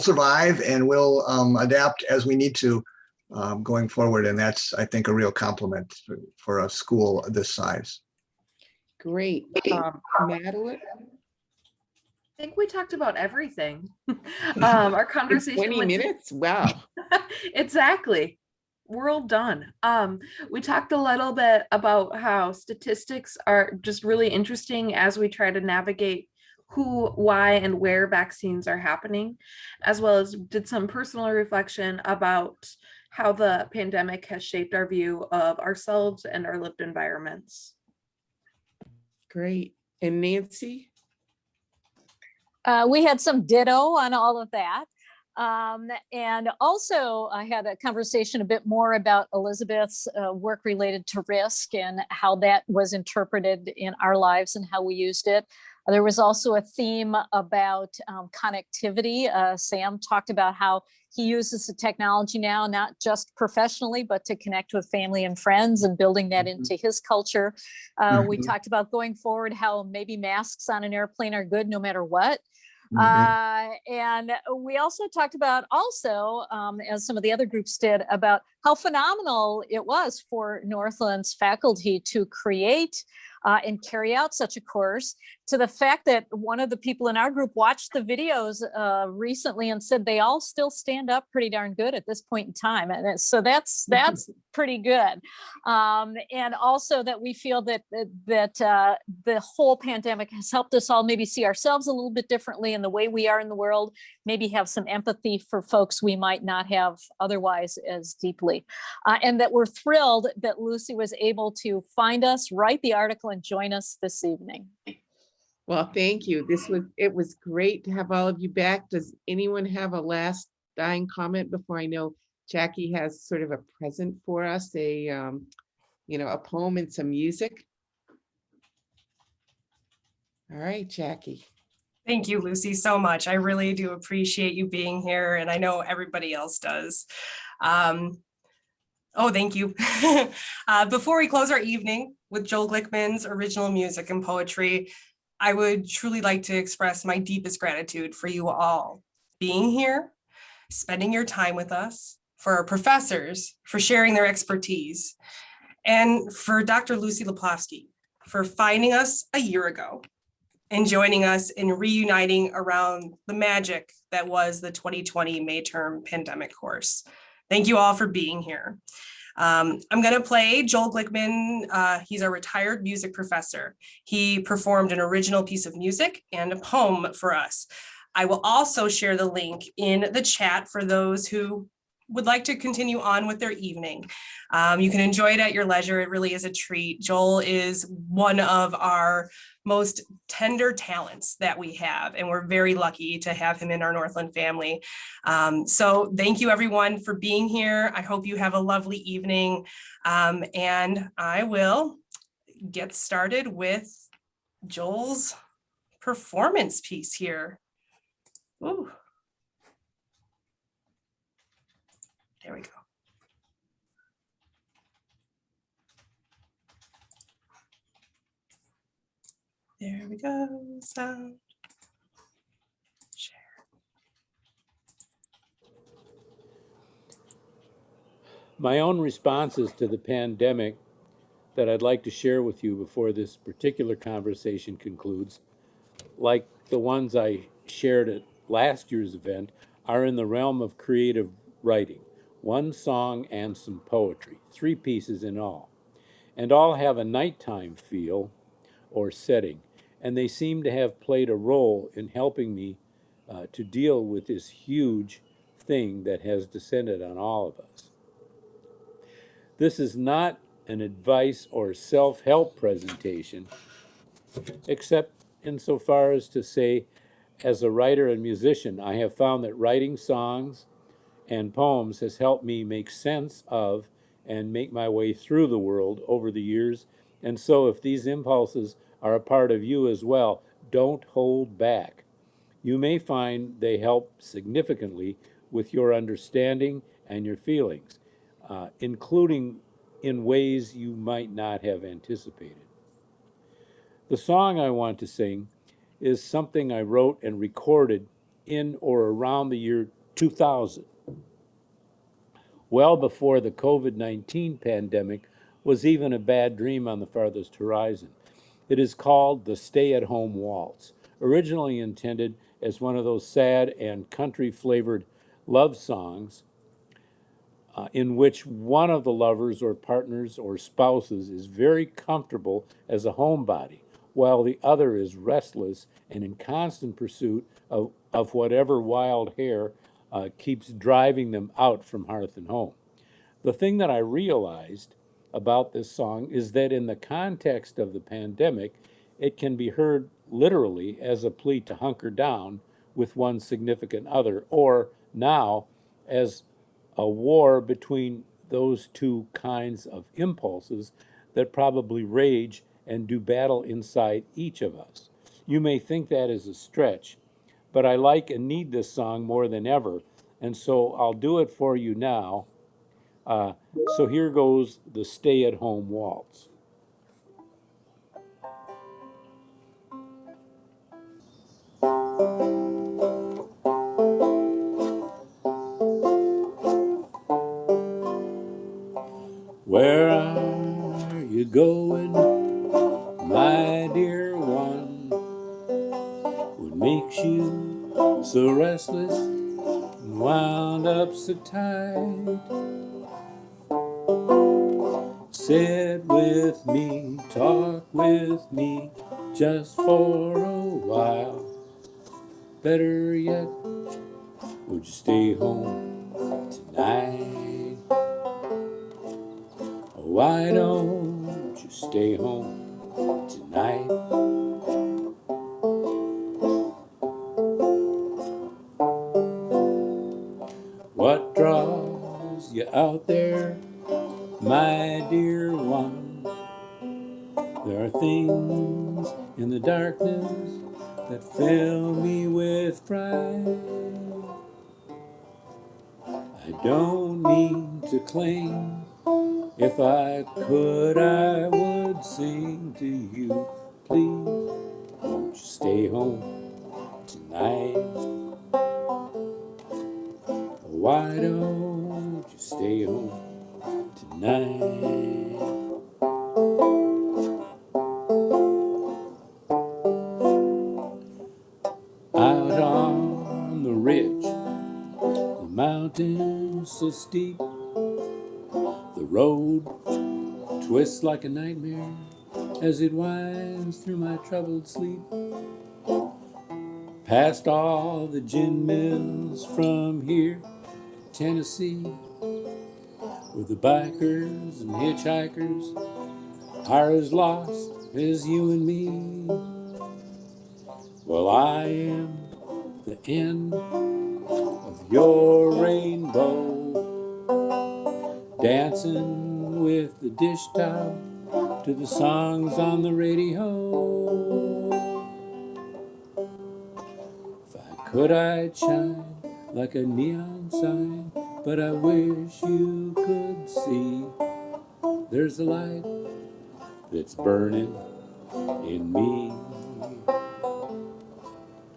[SPEAKER 8] survive and will adapt as we need to going forward. And that's, I think, a real compliment for a school this size.
[SPEAKER 2] Great. Madeline?
[SPEAKER 9] I think we talked about everything. Our conversation
[SPEAKER 2] 20
[SPEAKER 9] went
[SPEAKER 2] minutes? Wow.
[SPEAKER 9] Exactly. We're all done. We talked a little bit about how statistics are just really interesting as we try to navigate who, why, and where vaccines are happening, as well as did some personal reflection about how the pandemic has shaped our view of ourselves and our lived environments.
[SPEAKER 2] Great. And Nancy?
[SPEAKER 10] We had some ditto on all of that. And also I had a conversation a bit more about Elizabeth's work related to risk and how that was interpreted in our lives and how we used it. There was also a theme about connectivity. Sam talked about how he uses the technology now, not just professionally, but to connect with family and friends and building that into his culture. We talked about going forward, how maybe masks on an airplane are good no matter what. And we also talked about as some of the other groups did, about how phenomenal it was for Northland's faculty to create and carry out such a course, to the fact that one of the people in our group watched the videos recently and said they all still stand up pretty darn good at this point in time. And so that's pretty good. And also that we feel that the whole pandemic has helped us all maybe see ourselves a little bit differently in the way we are in the world, maybe have some empathy for folks we might not have otherwise as deeply. And that we're thrilled that Lucy was able to find us, write the article, and join us this evening.
[SPEAKER 2] Well, thank you. It was great to have all of you back. Does anyone have a last dying comment before I know Jackie has sort of a present for us, a poem and some music? All right, Jackie.
[SPEAKER 1] Thank you, Lucy, so much. I really do appreciate you being here, and I know everybody else does. Thank you. Before we close our evening with Joel Glickman's original music and poetry, I would truly like to express my deepest gratitude for you all being here, spending your time with us, for our professors for sharing their expertise, and for Dr. Lucy Lepofsky for finding us a year ago and joining us in reuniting around the magic that was the 2020 May term pandemic course. Thank you all for being here. I'm going to play Joel Glickman. He's a retired music professor. He performed an original piece of music and a poem for us. I will also share the link in the chat for those who would like to continue on with their evening. You can enjoy it at your leisure. It really is a treat. Joel is one of our most tender talents that we have, and we're very lucky to have him in our Northland family. So thank you everyone for being here. I hope you have a lovely evening, and I will get started with Joel's performance piece here. Ooh. There we go. There we go. Sound. Share.
[SPEAKER 11] My own responses to the pandemic that I'd like to share with you before this particular conversation concludes, like the ones I shared at last year's event, are in the realm of creative writing. One song and some poetry, 3 pieces in all. And all have a nighttime feel or setting, and they seem to have played a role in helping me to deal with this huge thing that has descended on all of us. This is not an advice or self-help presentation, except insofar as to say, as a writer and musician, I have found that writing songs and poems has helped me make sense of and make my way through the world over the years. And so if these impulses are a part of you as well, don't hold back. You may find they help significantly with your understanding and your feelings, including in ways you might not have anticipated. The song I want to sing is something I wrote and recorded in or around the year 2000, well before the COVID-19 pandemic was even a bad dream on the farthest horizon. It is called the Stay-at-Home Waltz, originally intended as one of those sad and country-flavored love songs in which one of the lovers or partners or spouses is very comfortable as a homebody, while the other is restless and in constant pursuit of whatever wild hare keeps driving them out from hearth and home. The thing that I realized about this song is that in the context of the pandemic, it can be heard literally as a plea to hunker down with one significant other, or now as a war between those two kinds of impulses that probably rage and do battle inside each of us. You may think that is a stretch, but I like and need this song more than ever, and so I'll do it for you now. So here goes the Stay-at-Home Waltz. Where are you going, my dear one? What makes you so restless and wound up so tight? Sit with me, talk with me, just for a while. Better yet, would you stay home tonight? Why don't you stay home tonight? What draws you out there, my dear one? There are things in the darkness that fill me with fright. I don't mean to claim, if I could I would sing to you. Please, won't you stay home tonight? Why don't you stay home tonight? Out on the ridge, the mountain so steep, the road twists like a nightmare as it winds through my troubled sleep. Past all the gin mills from here Tennessee, where the bikers and hitchhikers are as lost as you and me. Well, I am the end of your rainbow, dancing with the dish towel to the songs on the radio. If I could, I'd shine like a neon sign, but I wish you could see there's a light that's burning in me.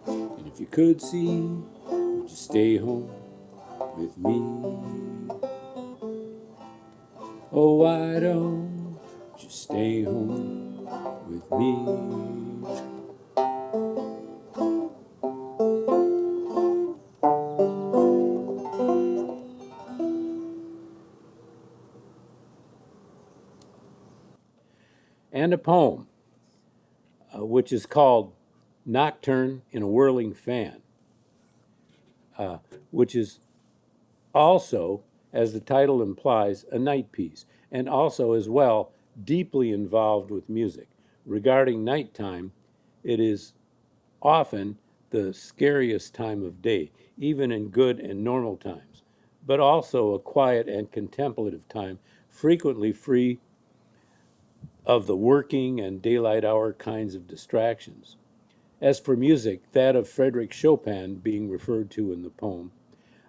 [SPEAKER 11] And if you could see, would you stay home with me? Oh, why don't you stay home with me? And a poem, which is called Nocturne in a Whirling Fan, which is also, as the title implies, a night piece, and also as well deeply involved with music. Regarding nighttime, it is often the scariest time of day, even in good and normal times, but also a quiet and contemplative time, frequently free of the working and daylight hour kinds of distractions. As for music, that of Frédéric Chopin being referred to in the poem,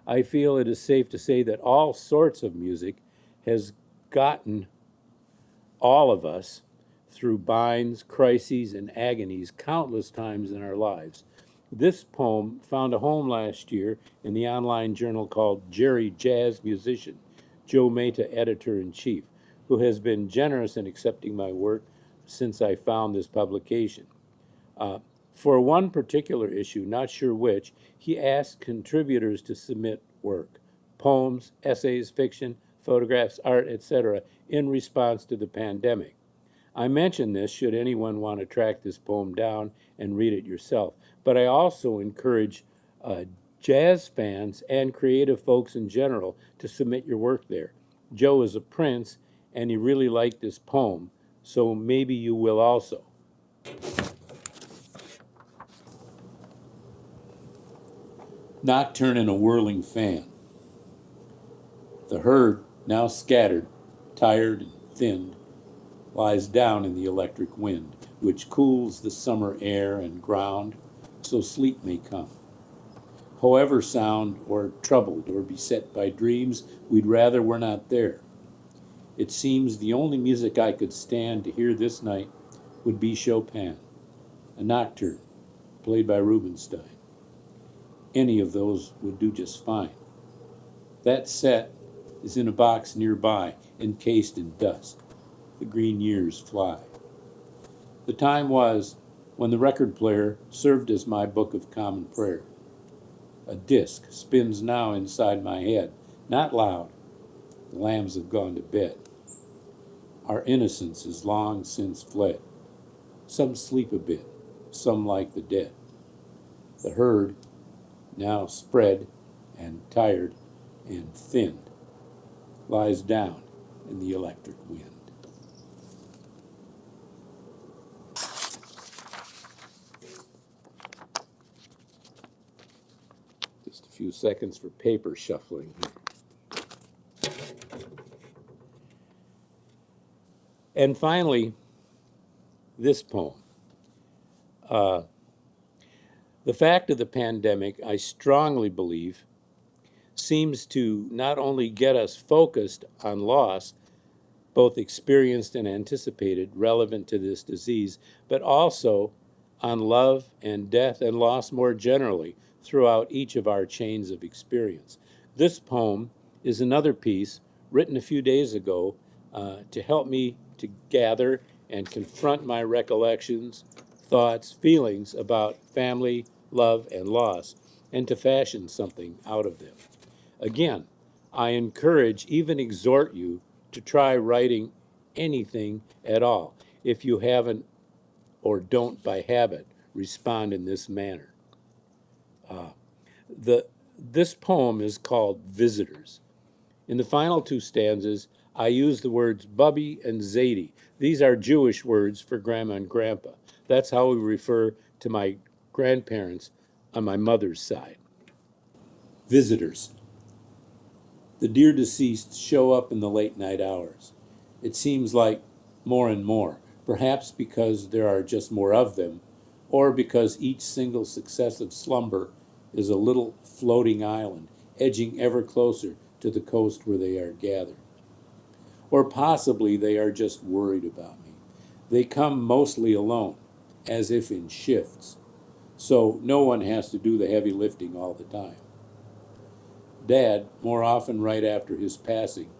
[SPEAKER 11] I feel it is safe to say that all sorts of music has gotten all of us through binds, crises, and agonies countless times in our lives. This poem found a home last year in the online journal called Jerry Jazz Musician, Joe Mehta, editor-in-chief, who has been generous in accepting my work since I found this publication. For one particular issue, not sure which, he asked contributors to submit work, poems, essays, fiction, photographs, art, etc., in response to the pandemic. I mention this should anyone want to track this poem down and read it yourself, but I also encourage jazz fans and creative folks in general to submit your work there. Joe is a Prince, and he really liked this poem, so maybe you will also. Nocturne in a Whirling Fan. The herd, now scattered, tired and thinned, lies down in the electric wind, which cools the summer air and ground, so sleep may come. However sound or troubled or beset by dreams, we'd rather were not there. It seems the only music I could stand to hear this night would be Chopin, a nocturne played by Rubinstein. Any of those would do just fine. That set is in a box nearby, encased in dust. The green years fly. The time was when the record player served as my book of common prayer. A disc spins now inside my head, not loud. The lambs have gone to bed. Our innocence is long since fled. Some sleep a bit, some like the dead. The herd, now spread and tired and thinned, lies down in the electric wind. Just a few seconds for paper shuffling. And finally, this poem. The fact of the pandemic, I strongly believe, seems to not only get us focused on loss, both experienced and anticipated, relevant to this disease, but also on love and death and loss more generally throughout each of our chains of experience. This poem is another piece written a few days ago to help me to gather and confront my recollections, thoughts, feelings about family, love, and loss, and to fashion something out of them. Again, I encourage, even exhort you to try writing anything at all. If you haven't or don't by habit respond in this manner. This poem is called Visitors. In the final two stanzas, I use the words Bubby and Zadie. These are Jewish words for Grandma and Grandpa. That's how we refer to my grandparents on my mother's side. Visitors. The dear deceased show up in the late night hours. It seems like more and more, perhaps because there are just more of them, or because each single successive slumber is a little floating island, edging ever closer to the coast where they are gathered. Or possibly they are just worried about me. They come mostly alone, as if in shifts, so no one has to do the heavy lifting all the time. Dad, more often right after his passing,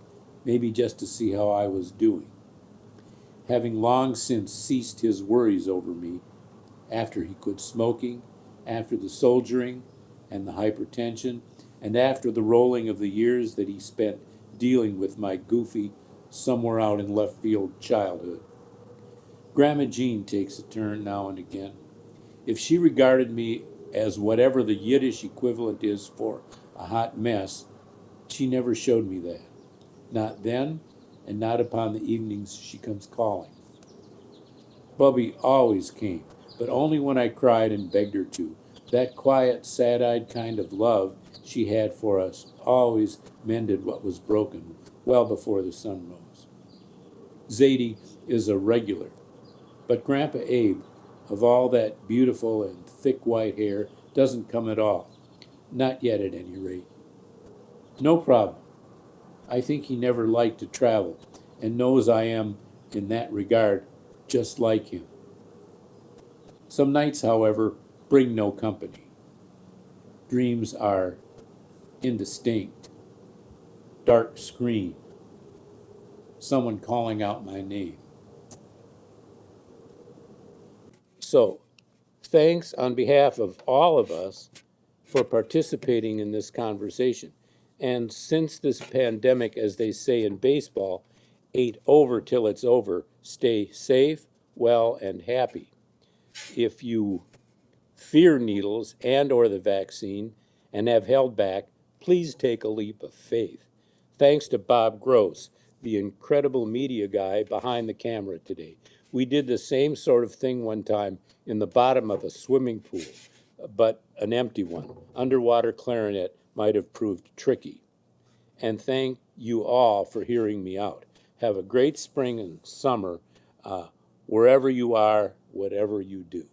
[SPEAKER 11] maybe just to see how I was doing. Having long since ceased his worries over me, after he quit smoking, after the soldiering and the hypertension, and after the rolling of the years that he spent dealing with my goofy, somewhere out in left field childhood. Grandma Jean takes a turn now and again. If she regarded me as whatever the Yiddish equivalent is for a hot mess, she never showed me that. Not then, and not upon the evenings she comes calling. Bubby always came, but only when I cried and begged her to. That quiet, sad-eyed kind of love she had for us always mended what was broken well before the sun rose. Zadie is a regular, but Grandpa Abe, of all that beautiful and thick white hair, doesn't come at all. Not yet, at any rate. No problem. I think he never liked to travel and knows I am, in that regard, just like him. Some nights, however, bring no company. Dreams are indistinct, dark screen, someone calling out my name. So, thanks on behalf of all of us for participating in this conversation. And since this pandemic, as they say in baseball, ain't over till it's over, stay safe, well, and happy. If you fear needles and or the vaccine and have held back, please take a leap of faith. Thanks to Bob Gross, the incredible media guy behind the camera today. We did the same sort of thing one time in the bottom of a swimming pool, but an empty one. Underwater clarinet might have proved tricky. And thank you all for hearing me out. Have a great spring and summer, wherever you are, whatever you do.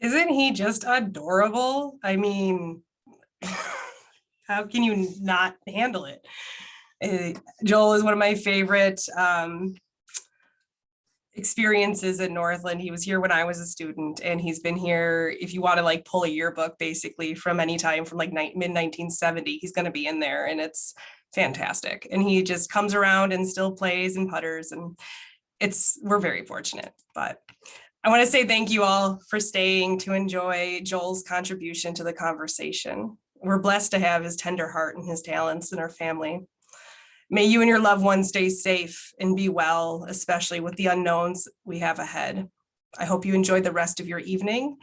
[SPEAKER 1] Isn't he just adorable? I mean, how can you not handle it? Joel is one of my favorite experiences in Northland. He was here when I was a student, and he's been here. If you want to like pull a yearbook, basically from any time from like mid 1970, he's going to be in there, and it's fantastic. And he just comes around and still plays and putters, and we're very fortunate. But I want to say thank you all for staying to enjoy Joel's contribution to the conversation. We're blessed to have his tender heart and his talents in our family. May you and your loved ones stay safe and be well, especially with the unknowns we have ahead. I hope you enjoy the rest of your evening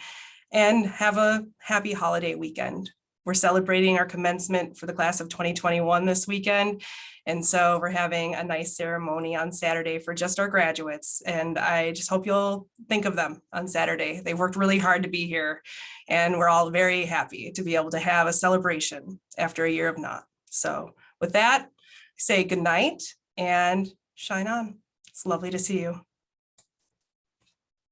[SPEAKER 1] and have a happy holiday weekend. We're celebrating our commencement for the class of 2021 this weekend. And so we're having a nice ceremony on Saturday for just our graduates. And I just hope you'll think of them on Saturday. They worked really hard to be here, and we're all very happy to be able to have a celebration after a year of not. So with that, say good night and shine on. It's lovely to see you.